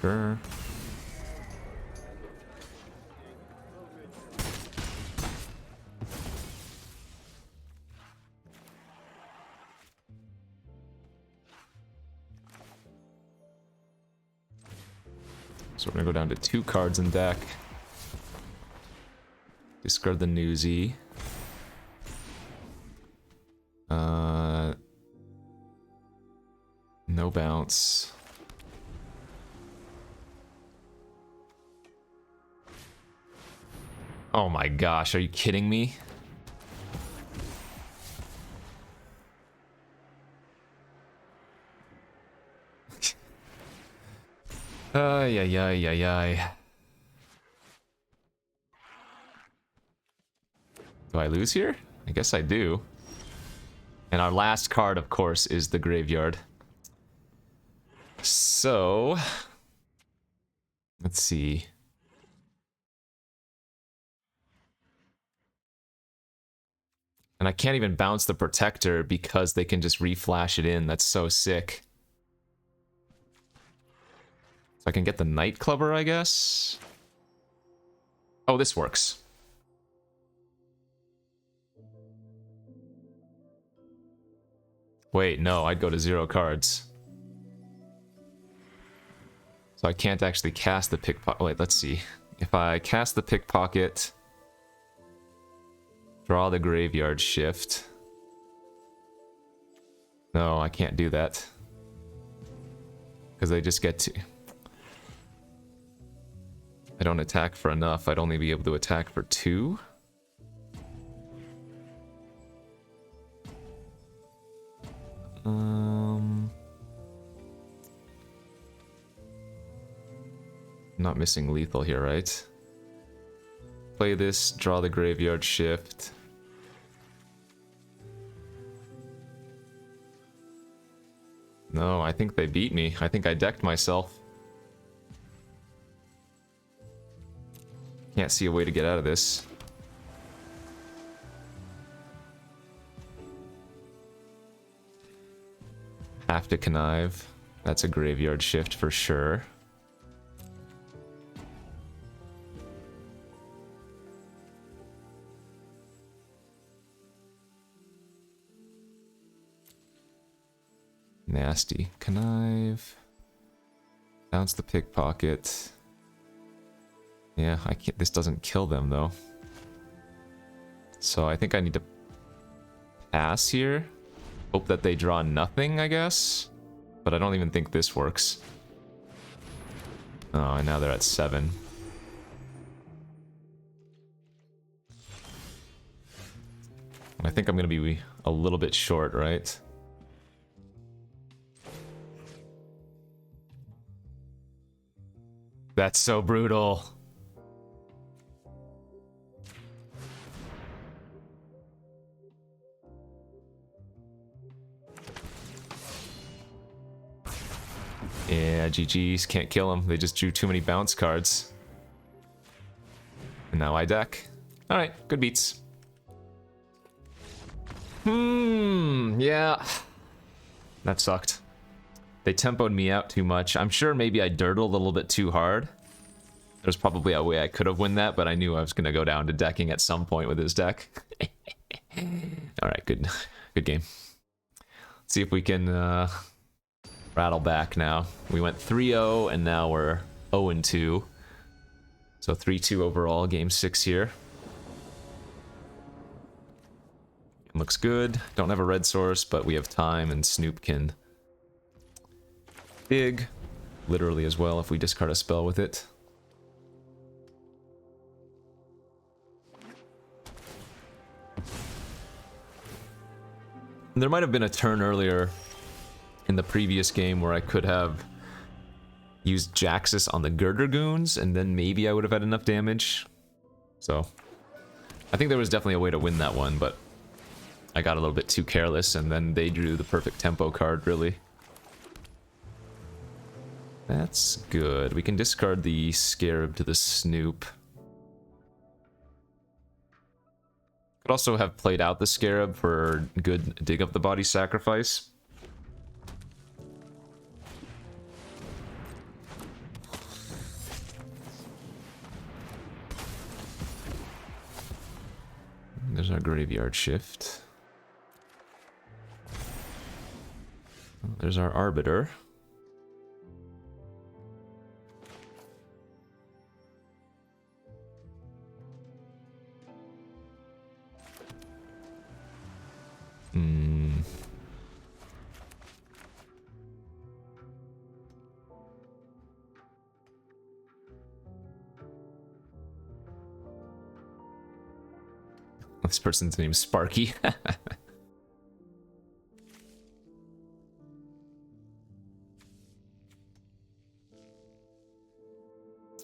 Sure. So we're gonna go down to 2 cards in deck. Discard the Newsy. No bounce. Oh my gosh, are you kidding me? Ay, ay, ay, ay, ay. Do I lose here? I guess I do. And our last card, of course, is the graveyard. So... let's see. And I can't even bounce the Protector because they can just reflash it in. That's so sick. So I can get the Night Clubber, I guess? Oh, this works. Wait, no, I'd go to 0 cards. So I can't actually cast the Pickpocket. Wait, let's see. If I cast the Pickpocket, draw the Graveyard Shift. No, I can't do that. Because they just get to... I don't attack for enough. I'd only be able to attack for 2. Not missing lethal here, right? Play this, draw the Graveyard Shift. No, I think they beat me. I think I decked myself. Can't see a way to get out of this. Have to connive. That's a Graveyard Shift for sure. Nasty. Connive. Bounce the pickpocket. Yeah, I can't. This doesn't kill them though. So I think I need to pass here. Hope that they draw nothing, I guess. But I don't even think this works. Oh, and now they're at 7. I think I'm gonna be a little bit short, right? That's so brutal. Yeah, GG's. Can't kill them. They just drew too many bounce cards. And now I deck. Alright, good beats. Yeah. That sucked. They tempoed me out too much. I'm sure maybe I dirtled a little bit too hard. There's probably a way I could have won that, but I knew I was going to go down to decking at some point with his deck. Alright, good game. Let's see if we can rattle back now. We went 3-0, and now we're 0-2. So 3-2 overall, game 6 here. Looks good. Don't have a red source, but we have time, and Snoop can dig. Literally as well, if we discard a spell with it. There might have been a turn earlier in the previous game where I could have used Jaxus on the Girder Goons, and then maybe I would have had enough damage. So, I think there was definitely a way to win that one, but I got a little bit too careless, and then they drew the perfect tempo card, really. That's good. We can discard the Scarab to the Snoop. Could also have played out the Scarab for good dig up the body sacrifice. There's our Graveyard Shift. There's our Arbiter. This person's name is Sparky.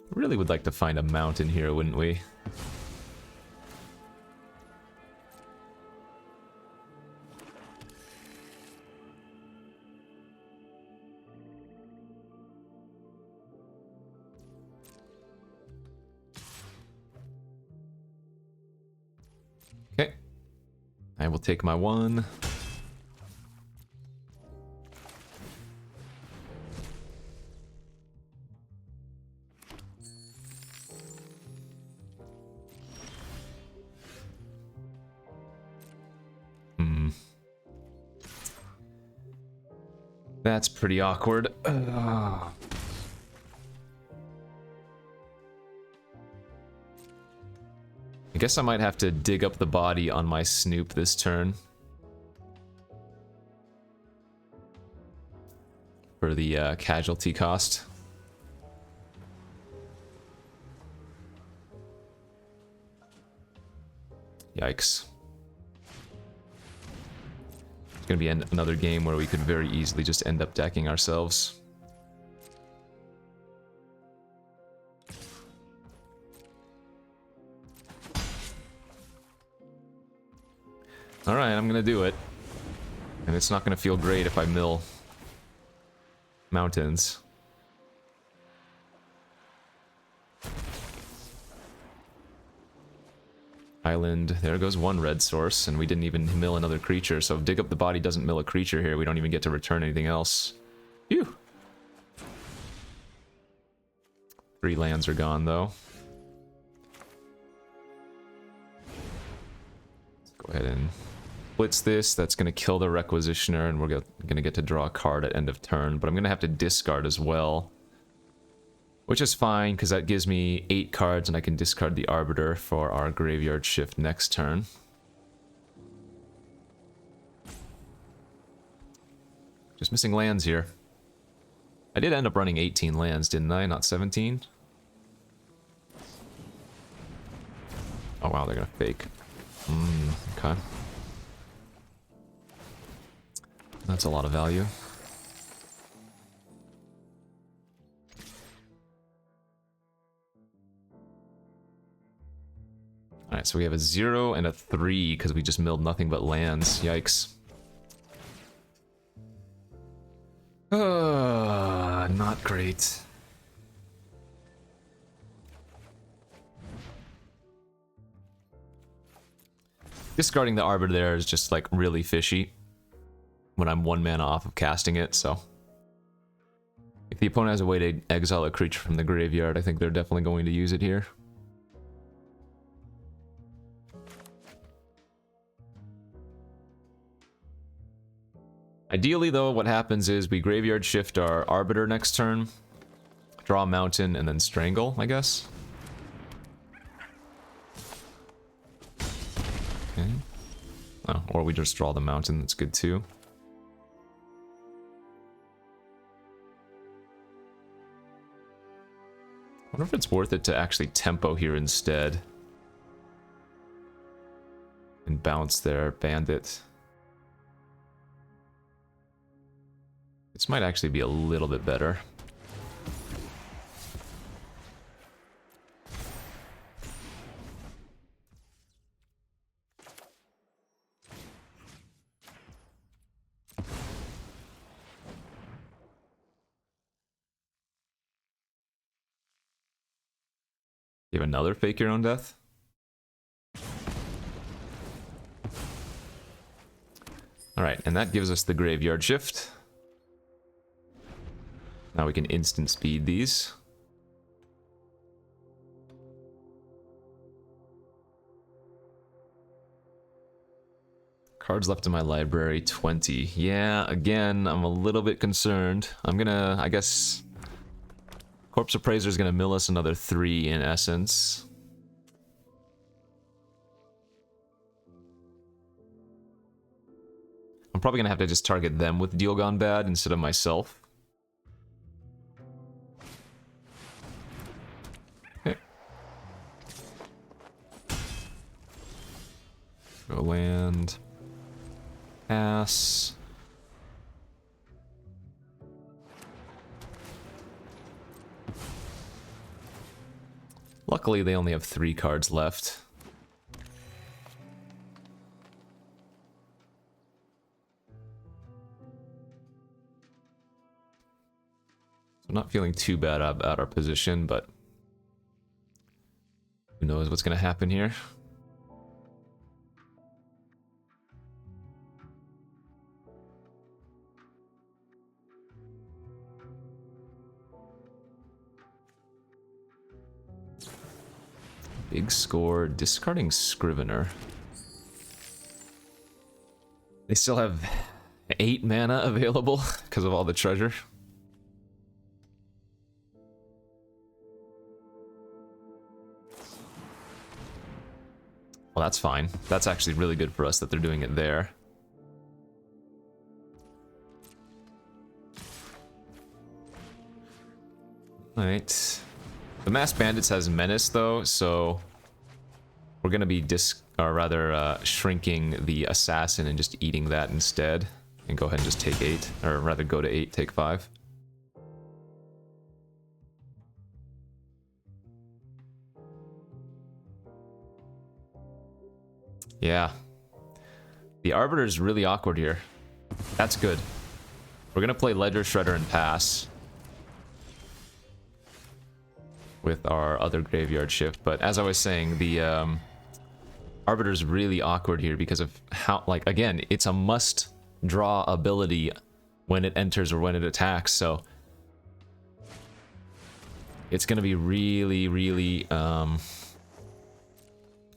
Really would like to find a mountain here, wouldn't we? Okay. I will take my 1. That's pretty awkward. I guess I might have to dig up the body on my Snoop this turn. For the casualty cost. Yikes. It's gonna be another game where we could very easily just end up decking ourselves. Alright, I'm gonna do it. And it's not gonna feel great if I mill mountains. Island, there goes 1 red source, and we didn't even mill another creature, so if dig up the body doesn't mill a creature here, we don't even get to return anything else. Phew! 3 lands are gone, though. Let's go ahead and blitz this. That's going to kill the Requisitioner, and we're going to get to draw a card at end of turn. But I'm going to have to discard as well, which is fine, because that gives me 8 cards, and I can discard the Arbiter for our Graveyard Shift next turn. Just missing lands here. I did end up running 18 lands, didn't I? Not 17? Oh wow, they're gonna fake. Okay. That's a lot of value. Alright, so we have a 0 and a 3 because we just milled nothing but lands. Yikes. Not great. Discarding the Arbiter there is just like really fishy when I'm 1 mana off of casting it, so if the opponent has a way to exile a creature from the graveyard, I think they're definitely going to use it here. Ideally, though, what happens is we graveyard shift our Arbiter next turn, draw a Mountain, and then Strangle, I guess. Okay. Oh, or we just draw the Mountain, that's good too. I wonder if it's worth it to actually tempo here instead. And bounce their Bandit. This might actually be a little bit better. You have another Fake Your Own Death? Alright, and that gives us the Graveyard Shift. Now we can instant speed these. Cards left in my library, 20. Yeah, again, I'm a little bit concerned. I'm gonna, I guess... Corpse Appraiser is gonna mill us another 3 in essence. I'm probably gonna have to just target them with Deal Gone Bad instead of myself. Go land. Pass. Luckily, they only have 3 cards left. So I'm not feeling too bad about our position, but who knows what's going to happen here. Big score, discarding Scrivener. They still have 8 mana available because of all the treasure. Well, that's fine. That's actually really good for us that they're doing it there. Alright. The Masked Bandits has Menace, though, so we're going to be shrinking the Assassin and just eating that instead. And go ahead and just take 8, or rather go to 8, take 5. Yeah. The Arbiter is really awkward here. That's good. We're going to play Ledger Shredder and pass with our other Graveyard Shift, but as I was saying, the Arbiter's really awkward here because of how, like, again, it's a must-draw ability when it enters or when it attacks, so it's going to be really, really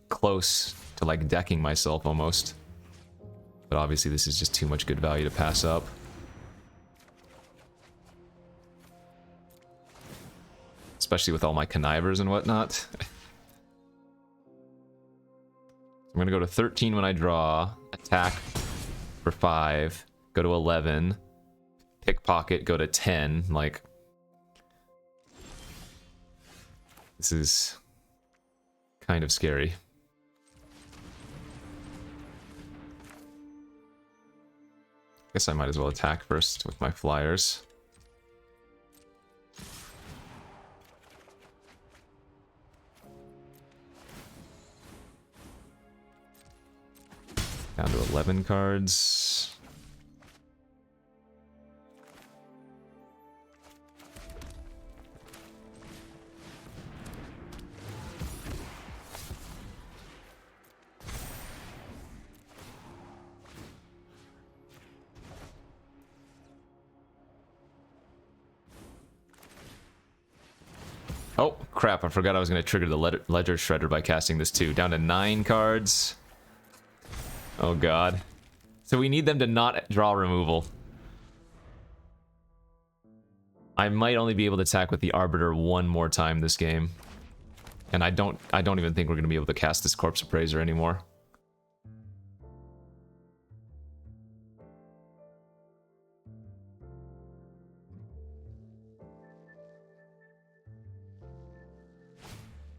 close to, like, decking myself almost. But obviously this is just too much good value to pass up. Especially with all my connivers and whatnot. I'm gonna go to 13 when I draw, attack for 5, go to 11, pickpocket, go to 10, like... This is kind of scary. Guess I might as well attack first with my flyers. Down to 11 cards. Oh, crap, I forgot I was going to trigger the Ledger Shredder by casting this too. Down to 9 cards. Oh god. So we need them to not draw removal. I might only be able to attack with the Arbiter one more time this game. And I don't even think we're going to be able to cast this Corpse Appraiser anymore.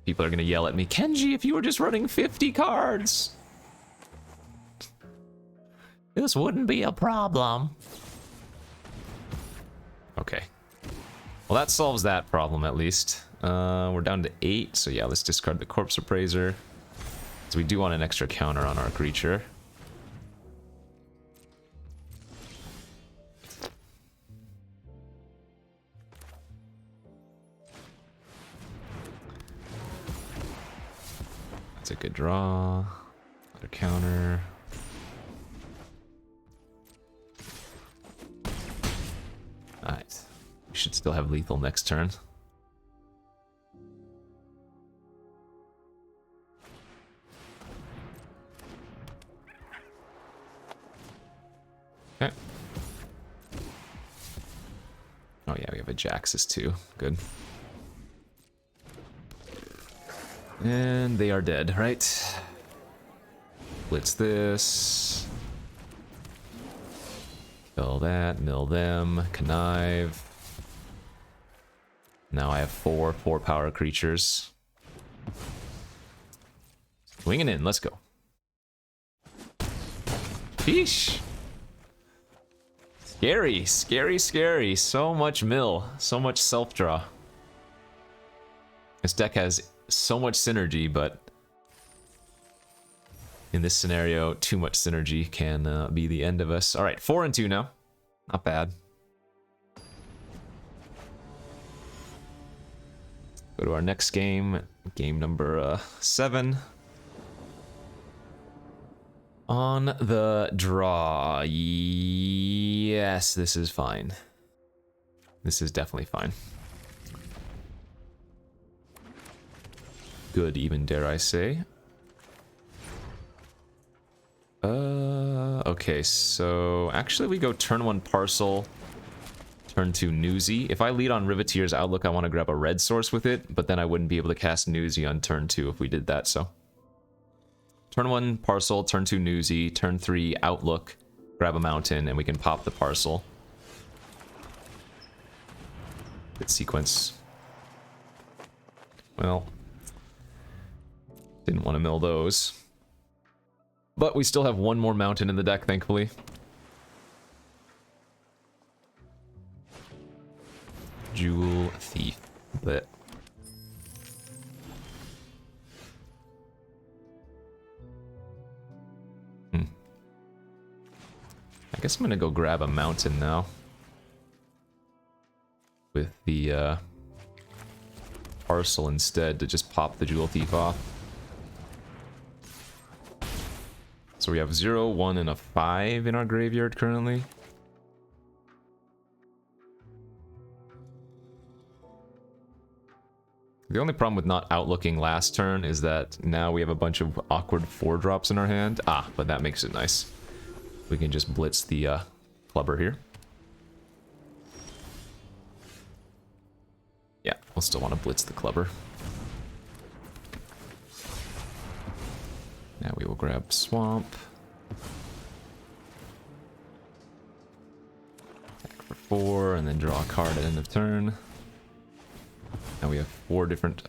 People are going to yell at me, Kenji, if you were just running 50 cards, this wouldn't be a problem. Okay. Well, that solves that problem, at least. We're down to 8, so yeah, let's discard the Corpse Appraiser. So we do want an extra counter on our creature. That's a good draw. Another counter. Alright. We should still have lethal next turn. Okay. Oh yeah, we have a Jaxus too. Good. And they are dead, right? Blitz this. Kill that, mill them, connive. Now I have 4 power creatures. Swinging in, let's go. Sheesh. Scary, scary, scary. So much mill, so much self-draw. This deck has so much synergy, but in this scenario, too much synergy can be the end of us. All right, 4 and 2 now. Not bad. Go to our next game, game number 7. On the draw. Yes, this is fine. This is definitely fine. Good, even dare I say. Okay, so actually we go turn 1 Parcel, turn 2 Newsy. If I lead on Riveteer's Outlook, I want to grab a red source with it, but then I wouldn't be able to cast Newsy on turn 2 if we did that, so. Turn 1 Parcel, turn 2 Newsy, turn 3 Outlook, grab a mountain, and we can pop the Parcel. Good sequence. Well, didn't want to mill those. But we still have 1 more mountain in the deck, thankfully. Jewel Thief. But I guess I'm gonna go grab a mountain now. With the Parcel instead to just pop the Jewel Thief off. So we have 0, 1, and a 5 in our graveyard currently. The only problem with not outlooking last turn is that now we have a bunch of awkward 4-drops in our hand. Ah, but that makes it nice. We can just blitz the clubber here. Yeah, we'll still want to blitz the clubber. Now we will grab swamp. Attack for 4, and then draw a card at end of turn. Now we have 4 different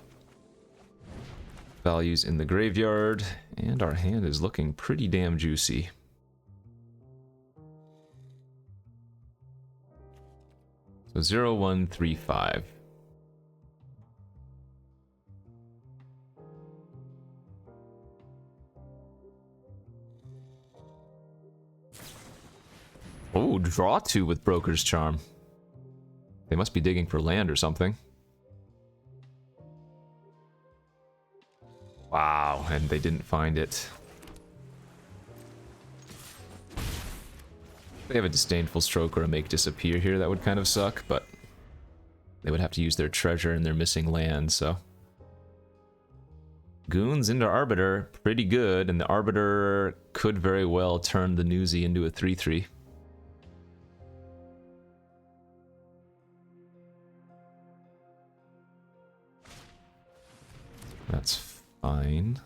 values in the graveyard, and our hand is looking pretty damn juicy. So 0, 1, 3, 5. Oh, draw 2 with Broker's Charm. They must be digging for land or something. Wow, and they didn't find it. They have a Disdainful Stroke or a Make Disappear here, that would kind of suck, but they would have to use their treasure and their missing land, so. Goons into Arbiter, pretty good, and the Arbiter could very well turn the Newsy into a 3-3. That's fine.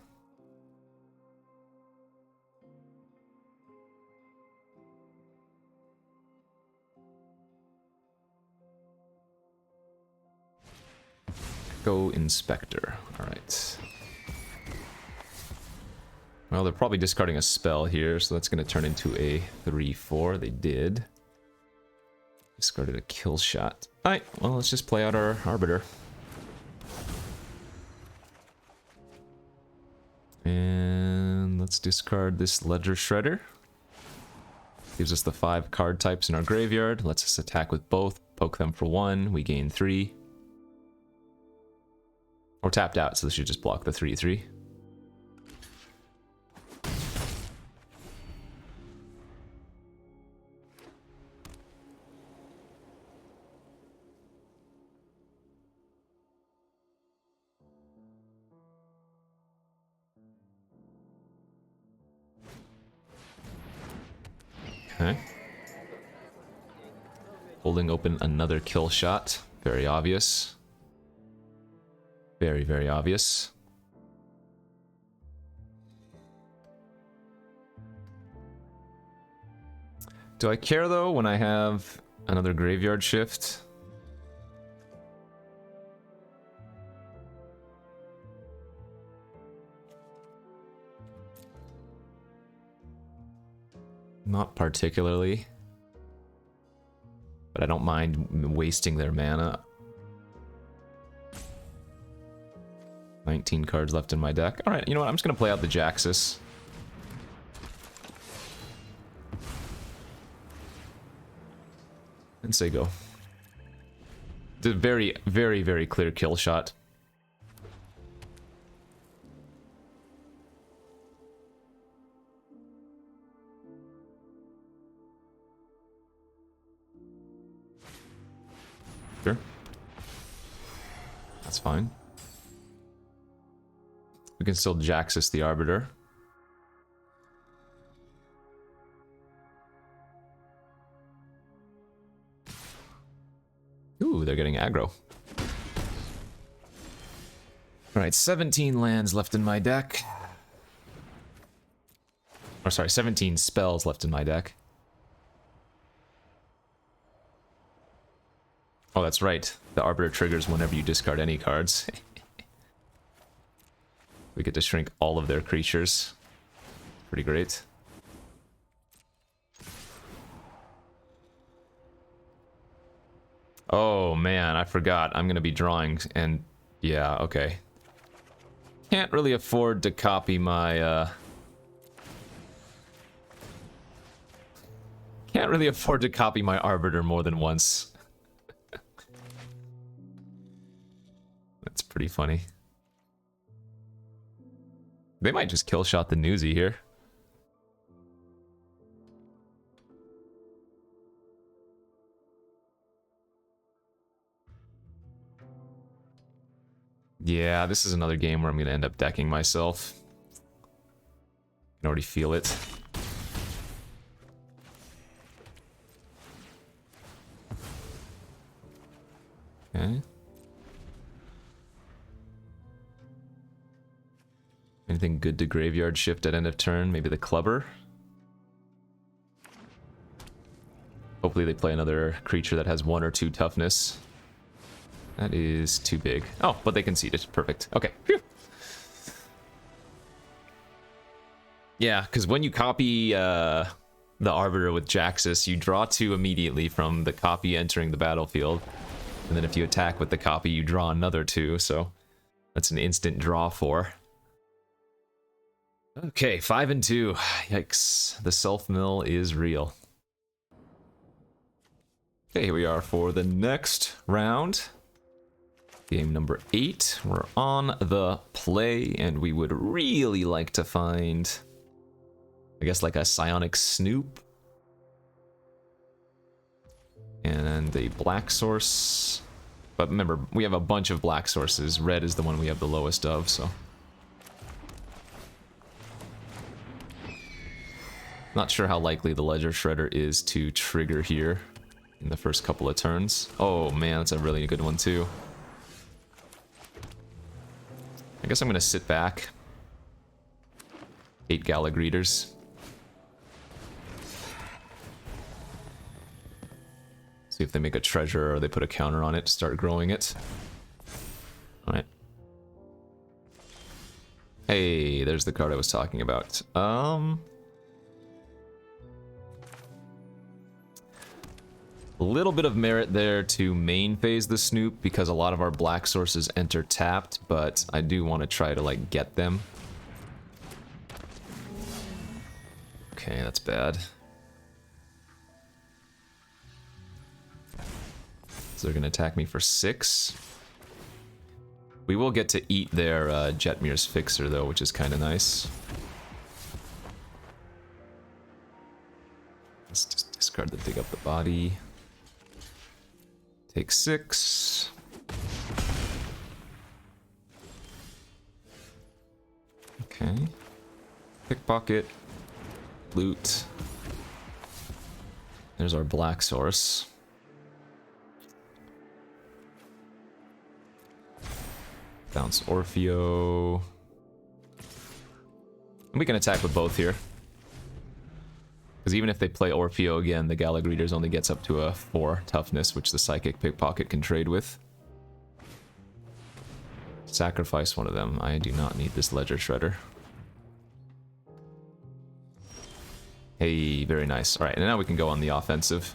Go Inspector. Alright. Well, they're probably discarding a spell here, so that's going to turn into a 3-4. They did. Discarded a kill shot. Alright, well, let's just play out our Arbiter. And let's discard this Ledger Shredder. Gives us the 5 card types in our graveyard. Lets us attack with both. Poke them for 1. We gain 3. Or tapped out, so this should just block the 3-3. Okay. Holding open another kill shot. Very obvious. Very, very obvious. Do I care though when I have another graveyard shift? Not particularly. But I don't mind wasting their mana. 19 cards left in my deck. Alright, you know what? I'm just going to play out the Jaxus. And say go. It's a very, very, very clear kill shot. Sure. That's fine. We can still Jaxus the Arbiter. Ooh, they're getting aggro. Alright, 17 lands left in my deck. Or sorry, 17 spells left in my deck. Oh, that's right. The Arbiter triggers whenever you discard any cards. We get to shrink all of their creatures. Pretty great. Oh man, I forgot. I'm gonna be drawing, and yeah, okay. Can't really afford to copy my, Can't really afford to copy my Arbiter more than once. That's pretty funny. They might just kill shot the Newsy here. Yeah, this is another game where I'm going to end up decking myself. I can already feel it. Okay. Anything good to graveyard shift at end of turn? Maybe the Clubber? Hopefully they play another creature that has 1 or 2 toughness. That is too big. Oh, but they conceded. Perfect. Okay. Phew. Yeah, because when you copy the Arbiter with Jaxus, you draw 2 immediately from the copy entering the battlefield. And then if you attack with the copy, you draw another 2, so that's an instant draw 4. Okay, 5 and 2. Yikes. The self-mill is real. Okay, here we are for the next round. Game number 8. We're on the play, and we would really like to find, I guess, like a Psionic Snoop. And a black source. But remember, we have a bunch of black sources. Red is the one we have the lowest of, so. Not sure how likely the Ledger Shredder is to trigger here in the first couple of turns. Oh man, that's a really good one too. I guess I'm gonna sit back. 8 Gala Greeters. See if they make a treasure or they put a counter on it to start growing it. Alright. Hey, there's the card I was talking about. A little bit of merit there to main phase the Snoop because a lot of our black sources enter tapped, but I do want to try to like get them. Okay, that's bad. So they're gonna attack me for 6. We will get to eat their Jetmir's Fixer though, which is kind of nice. Let's just discard the Dig Up the Body. Take 6. Okay. Pickpocket. Loot. There's our black source. Bounce Orfeo. And we can attack with both here. Because even if they play Orfeo again, the Gala Greeters only gets up to a 4 toughness, which the Psychic Pickpocket can trade with. Sacrifice one of them. I do not need this Ledger Shredder. Hey, very nice. Alright, and now we can go on the offensive.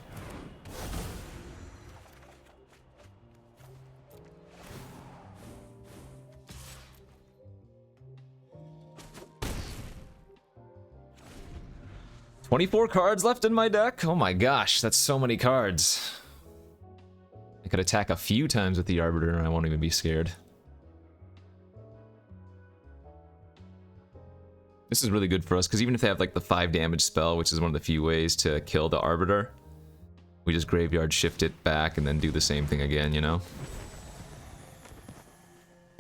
"24 cards left in my deck? Oh my gosh, that's so many cards. I could attack a few times with the Arbiter and I won't even be scared. This is really good for us, because even if they have like the 5 damage spell, which is one of the few ways to kill the Arbiter, we just graveyard shift it back and then do the same thing again, you know?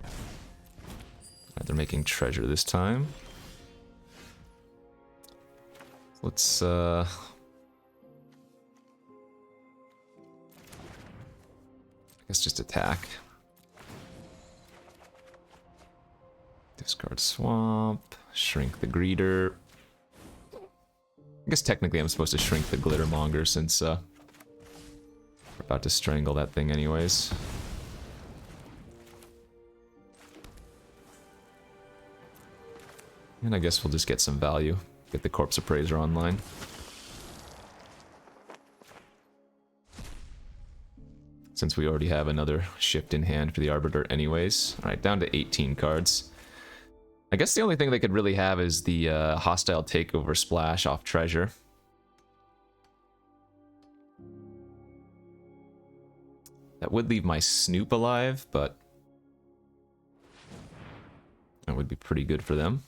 Alright, they're making treasure this time. Let's, I guess just attack. Discard Swamp. Shrink the Greeter. I guess technically I'm supposed to shrink the Glittermonger since, we're about to strangle that thing anyways. And I guess we'll just get some value. Get the Corpse Appraiser online. Since we already have another shift in hand for the Arbiter anyways. Alright, down to 18 cards. I guess the only thing they could really have is the Hostile Takeover Splash off Treasure. That would leave my Snoop alive, but that would be pretty good for them.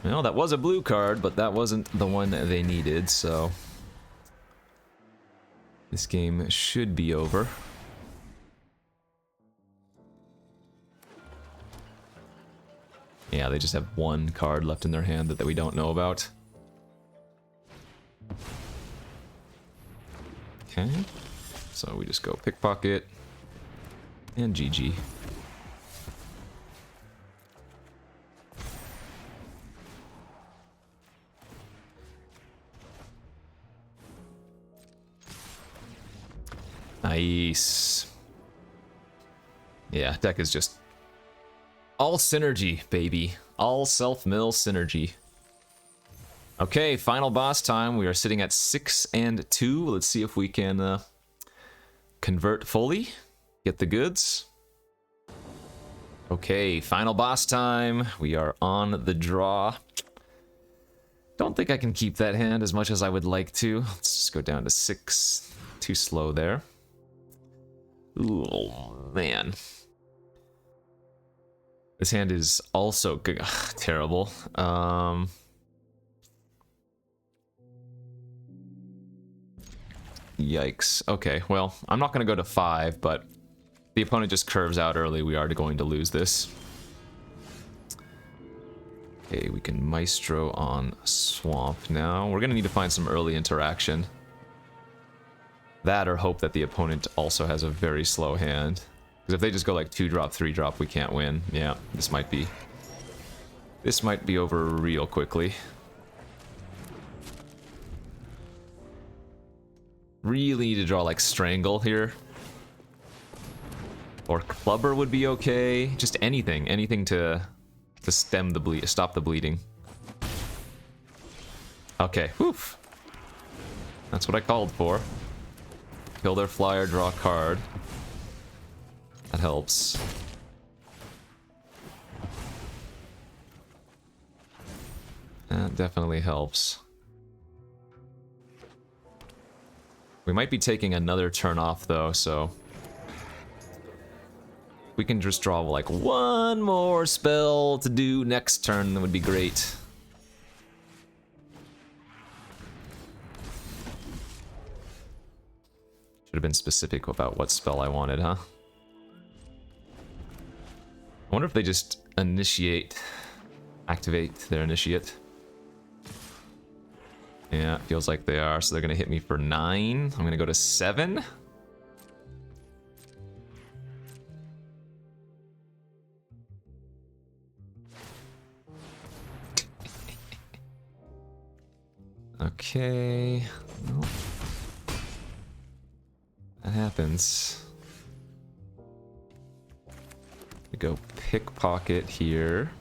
Well, that was a blue card, but that wasn't the one that they needed, so this game should be over. Yeah, they just have 1 card left in their hand that we don't know about. Okay. So we just go pickpocket and GG. Nice. Yeah, deck is just all synergy, baby. All self-mill synergy. Okay, final boss time. We are sitting at 6 and 2. Let's see if we can convert fully. Get the goods. Okay, final boss time. We are on the draw. Don't think I can keep that hand as much as I would like to. Let's just go down to 6. Too slow there. Ooh, man. This hand is also terrible. Yikes. Okay, well, I'm not going to go to 5, but the opponent just curves out early. We are going to lose this. Okay, we can Maestro on Swamp now. We're going to need to find some early interaction. That or hope that the opponent also has a very slow hand. Because if they just go like 2-drop, 3-drop, we can't win. Yeah, this might be over real quickly. Really need to draw like Strangle here. Or Clubber would be okay. Just anything. Anything to stem the bleed, stop the bleeding. Okay, woof. That's what I called for. Kill their flyer, draw a card. That helps. That definitely helps. We might be taking another turn off though, so we can just draw like one more spell to do next turn. That would be great. Should have been specific about what spell I wanted, huh? I wonder if they just activate their initiate. Yeah, it feels like they are, so they're gonna hit me for 9. I'm gonna go to 7. Okay. Well, that happens. We go pickpocket here.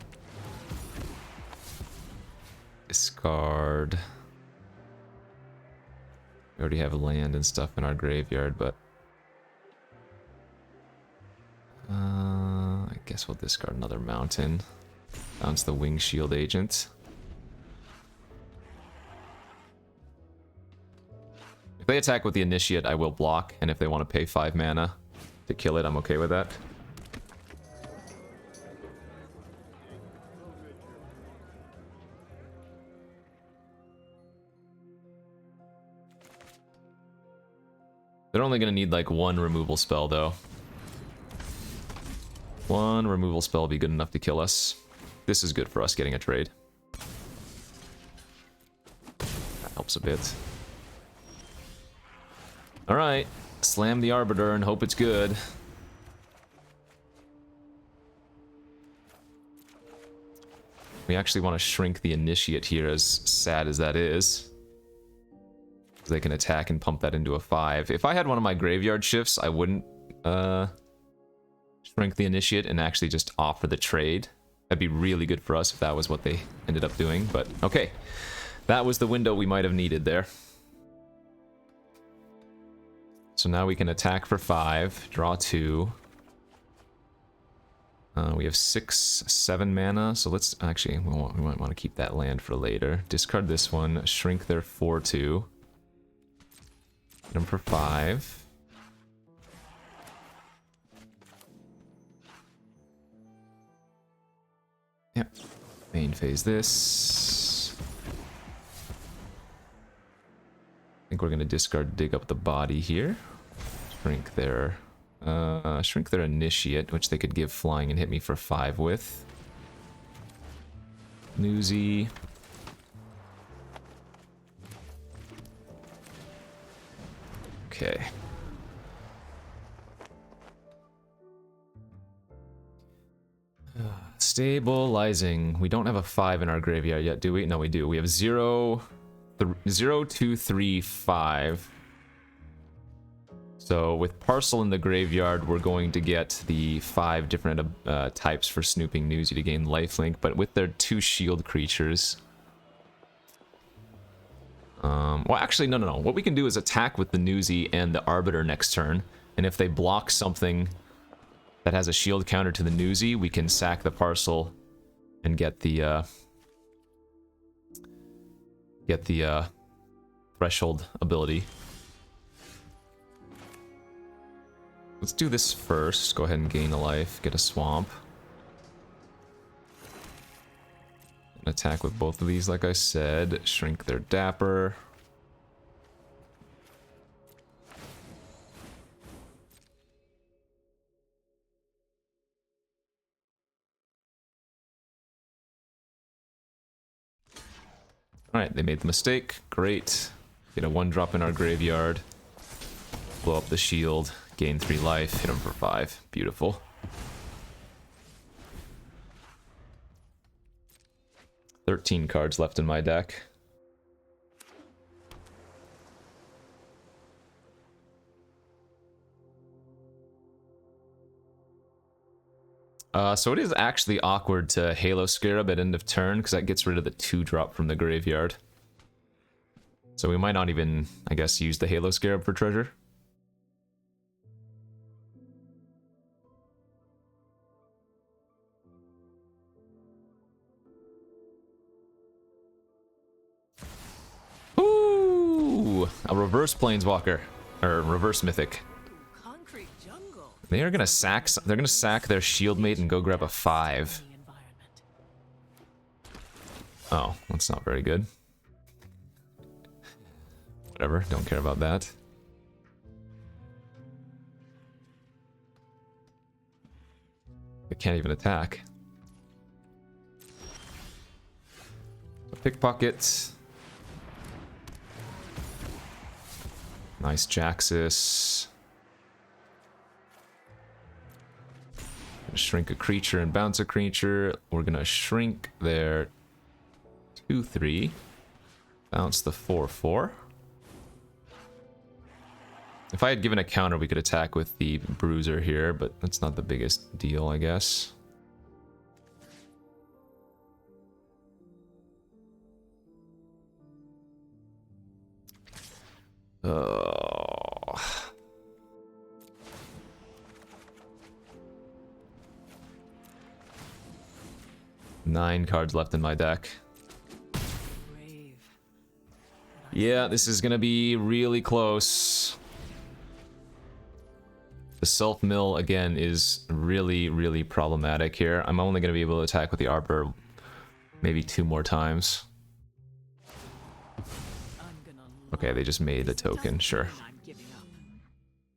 Discard. We already have land and stuff in our graveyard, but I guess we'll discard another mountain. Bounce the Wing Shield Agent. If they attack with the Initiate, I will block, and if they want to pay 5 mana to kill it, I'm okay with that. They're only going to need like 1 removal spell, though. 1 removal spell will be good enough to kill us. This is good for us getting a trade. That helps a bit. Alright, slam the Arbiter and hope it's good. We actually want to shrink the Initiate here, as sad as that is. They can attack and pump that into a 5. If I had one of my graveyard shifts, I wouldn't shrink the Initiate and actually just offer the trade. That'd be really good for us if that was what they ended up doing, but okay. That was the window we might have needed there. So now we can attack for 5, draw 2. We have 6, 7 mana, so let's actually, we might want to keep that land for later. Discard this one, shrink their 4/2. Hit them for 5. Yep. Main phase this. I think we're going to discard Dig Up the Body here. Shrink their Initiate, which they could give flying and hit me for 5 with. Newsy. Okay. Stabilizing. We don't have a 5 in our graveyard yet, do we? No, we do. We have 0, 2, 3, 5. So with Parcel in the graveyard, we're going to get the 5 different types for snooping Newsy to gain lifelink, but with their 2 shield creatures... well, actually, no. What we can do is attack with the Newsy and the Arbiter next turn, and if they block something that has a shield counter to the Newsy, we can sack the Parcel and get the Threshold ability. Let's do this first. Go ahead and gain a life, get a Swamp. And attack with both of these, like I said. Shrink their Dapper. Alright, they made the mistake. Great. Get a 1-drop in our graveyard. Blow up the shield. Gain 3 life. Hit him for 5. Beautiful. "13 cards left in my deck. So it is actually awkward to Halo Scarab at end of turn, because that gets rid of the 2-drop from the graveyard. So we might not even, I guess, use the Halo Scarab for treasure. Ooh! A reverse Planeswalker. Or reverse Mythic. Concrete jungle. They are gonna sack. They're gonna sack their Shieldmate and go grab a 5. Oh, that's not very good. Whatever, don't care about that. They can't even attack. Pickpocket. Nice Jaxus. Gonna shrink a creature and bounce a creature. We're gonna shrink their 2/3. Bounce the 4/4. If I had given a counter, we could attack with the Bruiser here, but that's not the biggest deal, I guess. Oh. Nine cards left in my deck. Yeah, this is gonna be really close. The self-mill, again, is really, really problematic here. I'm only gonna be able to attack with the Arbor maybe 2 more times. Okay, they just made a token, sure.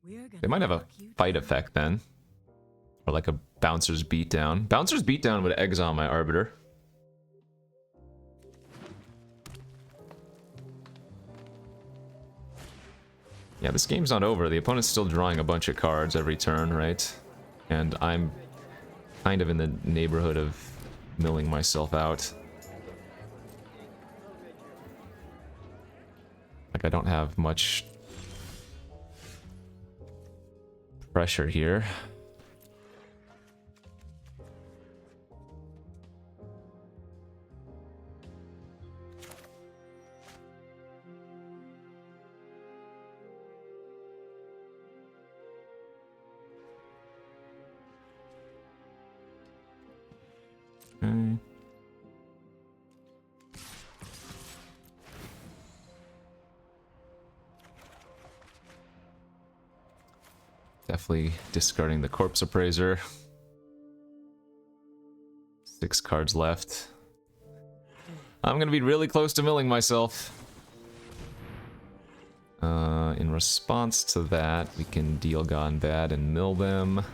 They might have a fight effect then. Or like a Bouncer's Beatdown. Bouncer's Beatdown would exile my Arbiter. Yeah, this game's not over. The opponent's still drawing a bunch of cards every turn, right? And I'm kind of in the neighborhood of milling myself out. Like, I don't have much pressure here. Okay. Definitely discarding the Corpse Appraiser. 6 cards left. I'm gonna be really close to milling myself. In response to that, we can deal Gone Bad and mill them.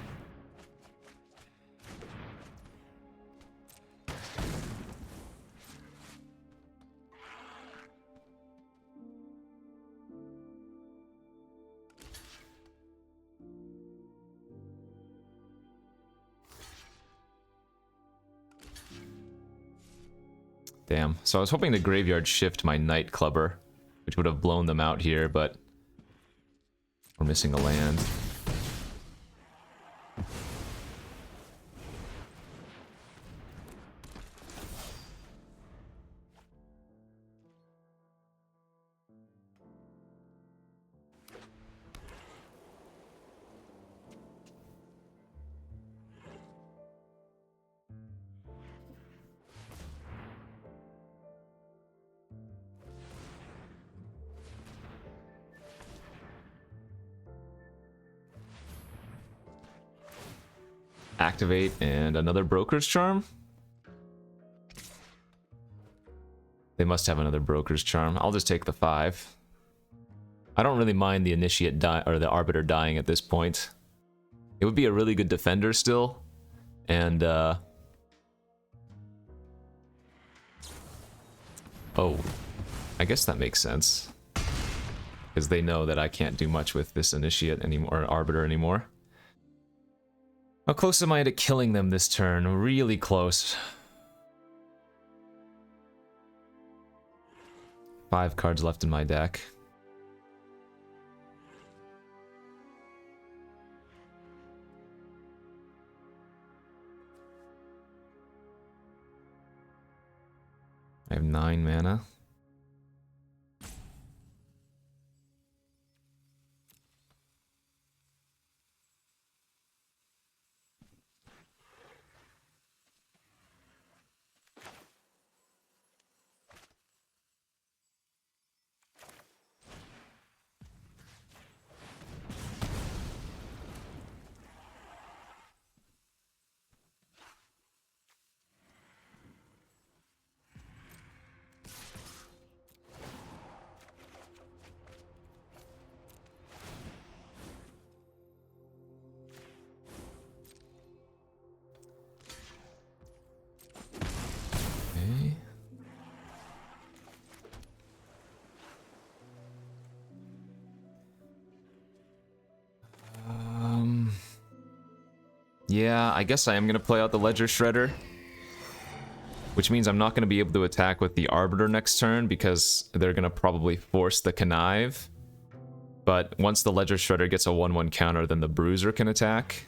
Damn. So I was hoping to graveyard shift my Night Clubber, which would have blown them out here, but we're missing a land. Activate and another Broker's Charm. They must have another Broker's Charm. I'll just take the 5. I don't really mind the Initiate or the Arbiter dying at this point. It would be a really good defender still, and oh, I guess that makes sense because they know that I can't do much with this Initiate anymore, or Arbiter anymore. How close am I to killing them this turn? Really close. 5 cards left in my deck. I have 9 mana. Okay. Yeah, I guess I am going to play out the Ledger Shredder. Which means I'm not going to be able to attack with the Arbiter next turn because they're going to probably force the Connive. But once the Ledger Shredder gets a 1/1 counter, then the Bruiser can attack.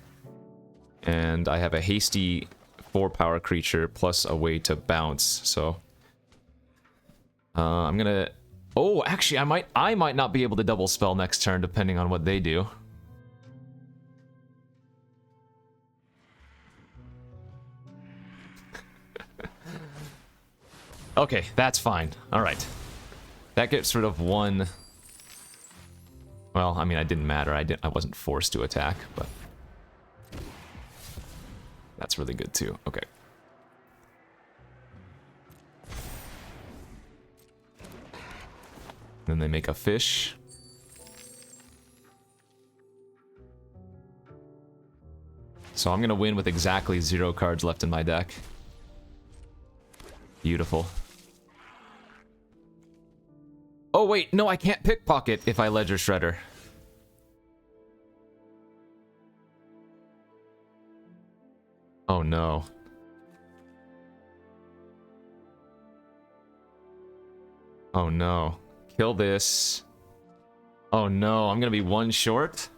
And I have a hasty 4-power creature plus a way to bounce, so... I'm going to... Oh, actually, I might not be able to double spell next turn depending on what they do. Okay, that's fine. Alright. That gets rid of one... Well, I mean, it didn't matter. I wasn't forced to attack, but... That's really good, too. Okay. Then they make a fish. So I'm gonna win with exactly 0 cards left in my deck. Beautiful. Oh wait, no, I can't pickpocket if I Ledger Shredder. Oh no. Oh no. Kill this. Oh no, I'm gonna be 1 short?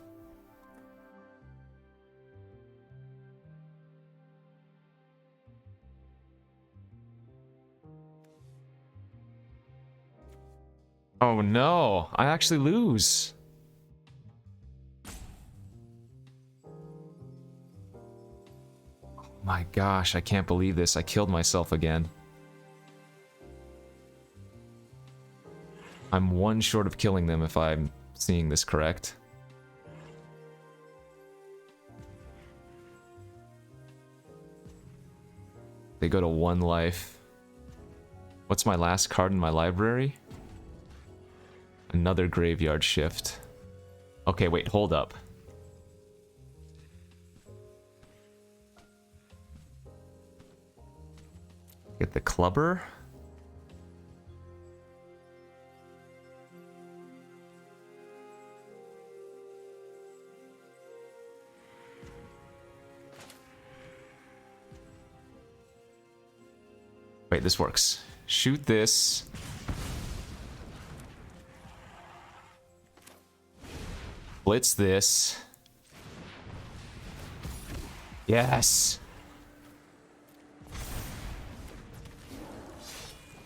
Oh no, I actually lose. Oh my gosh, I can't believe this. I killed myself again. I'm 1 short of killing them if I'm seeing this correct. They go to 1 life. What's my last card in my library? Another graveyard shift. Okay, wait, hold up. Get the clubber. Wait, this works. Shoot this. Blitz this. Yes.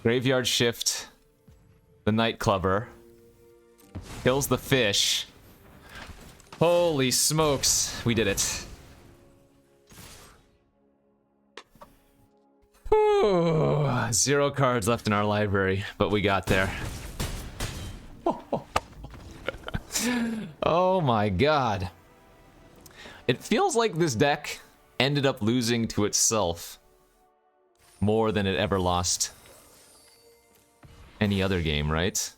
Graveyard Shift. The Night Clubber. Kills the fish. Holy smokes. We did it. Whew. 0 cards left in our library, but we got there. Oh my god. It feels like this deck ended up losing to itself more than it ever lost any other game, right?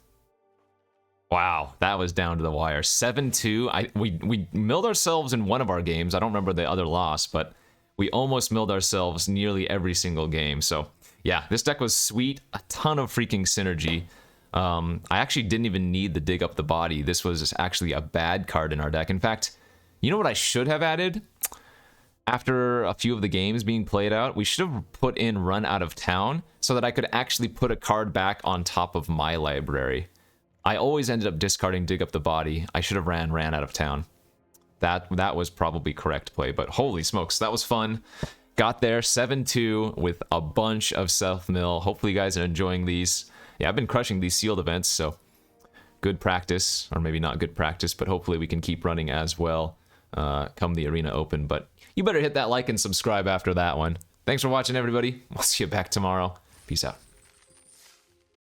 Wow, that was down to the wire. 7-2. We milled ourselves in one of our games. I don't remember the other loss, but we almost milled ourselves nearly every single game. So yeah, this deck was sweet. A ton of freaking synergy. I actually didn't even need the Dig Up the Body. This was actually a bad card in our deck. In fact, you know what I should have added? After a few of the games being played out, we should have put in Run Out of Town so that I could actually put a card back on top of my library. I always ended up discarding Dig Up the Body. I should have ran Out of Town. That was probably correct play, but holy smokes, that was fun. Got there 7-2 with a bunch of self-mill. Hopefully you guys are enjoying these. Yeah, I've been crushing these sealed events, so good practice, or maybe not good practice, but hopefully we can keep running as well come the Arena Open. But you better hit that like and subscribe after that one. Thanks for watching, everybody. We'll see you back tomorrow. Peace out.